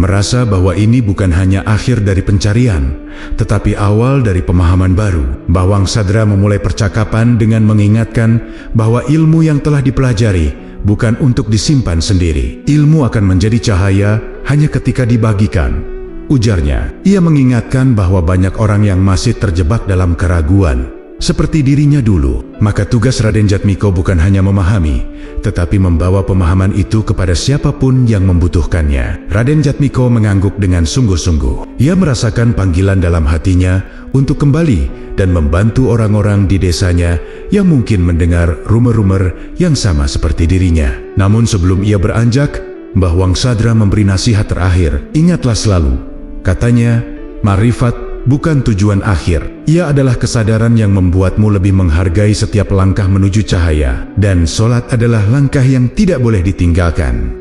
merasa bahwa ini bukan hanya akhir dari pencarian, tetapi awal dari pemahaman baru. Mbah Wangsadra memulai percakapan dengan mengingatkan bahwa ilmu yang telah dipelajari bukan untuk disimpan sendiri. Ilmu akan menjadi cahaya hanya ketika dibagikan, ujarnya. Ia mengingatkan bahwa banyak orang yang masih terjebak dalam keraguan, seperti dirinya dulu. Maka tugas Raden Jatmiko bukan hanya memahami, tetapi membawa pemahaman itu kepada siapapun yang membutuhkannya. Raden Jatmiko mengangguk dengan sungguh-sungguh. Ia merasakan panggilan dalam hatinya untuk kembali dan membantu orang-orang di desanya yang mungkin mendengar rumor-rumor yang sama seperti dirinya. Namun sebelum ia beranjak, Mbah Wangsadra memberi nasihat terakhir. "Ingatlah selalu," katanya, "makrifat bukan tujuan akhir. Ia adalah kesadaran yang membuatmu lebih menghargai setiap langkah menuju cahaya, dan solat adalah langkah yang tidak boleh ditinggalkan."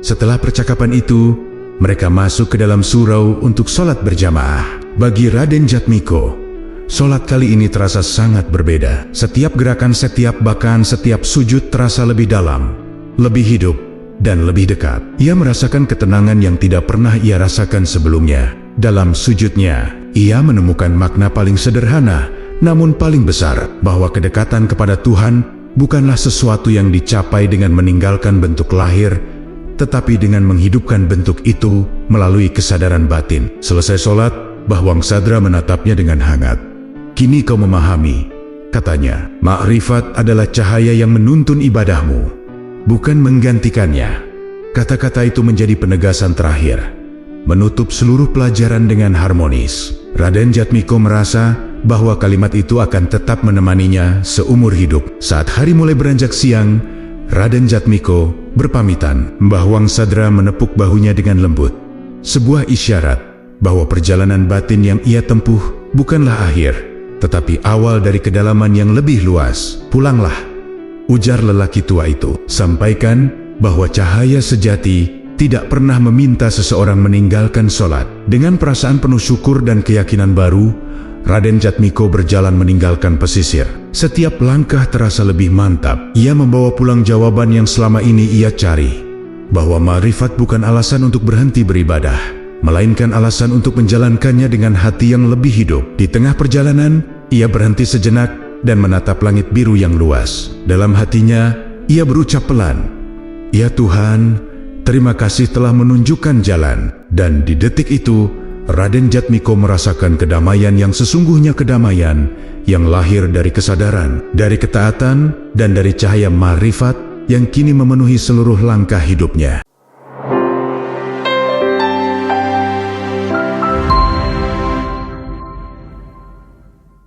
Setelah percakapan itu, mereka masuk ke dalam surau untuk solat berjamaah. Bagi Raden Jatmiko, solat kali ini terasa sangat berbeda. Setiap gerakan, bahkan setiap sujud terasa lebih dalam, lebih hidup, dan lebih dekat. Ia merasakan ketenangan yang tidak pernah ia rasakan sebelumnya. Dalam sujudnya, ia menemukan makna paling sederhana, namun paling besar, bahwa kedekatan kepada Tuhan bukanlah sesuatu yang dicapai dengan meninggalkan bentuk lahir, tetapi dengan menghidupkan bentuk itu melalui kesadaran batin. Selesai solat, Mbah Wangsadra menatapnya dengan hangat. "Kini kau memahami," katanya. "Makrifat adalah cahaya yang menuntun ibadahmu, bukan menggantikannya." Kata-kata itu menjadi penegasan terakhir, menutup seluruh pelajaran dengan harmonis. Raden Jatmiko merasa bahwa kalimat itu akan tetap menemaninya seumur hidup. Saat hari mulai beranjak siang, Raden Jatmiko berpamitan. Mbah Wangsadra menepuk bahunya dengan lembut, sebuah isyarat bahwa perjalanan batin yang ia tempuh bukanlah akhir, tetapi awal dari kedalaman yang lebih luas. "Pulanglah," ujar lelaki tua itu. "Sampaikan bahwa cahaya sejati tidak pernah meminta seseorang meninggalkan solat." Dengan perasaan penuh syukur dan keyakinan baru, Raden Jatmiko berjalan meninggalkan pesisir. Setiap langkah terasa lebih mantap. Ia membawa pulang jawaban yang selama ini ia cari, bahwa makrifat bukan alasan untuk berhenti beribadah, melainkan alasan untuk menjalankannya dengan hati yang lebih hidup. Di tengah perjalanan, ia berhenti sejenak dan menatap langit biru yang luas. Dalam hatinya, ia berucap pelan, "Ya Tuhan, terima kasih telah menunjukkan jalan." Dan di detik itu, Raden Jatmiko merasakan kedamaian yang sesungguhnya, kedamaian yang lahir dari kesadaran, dari ketaatan, dan dari cahaya makrifat yang kini memenuhi seluruh langkah hidupnya.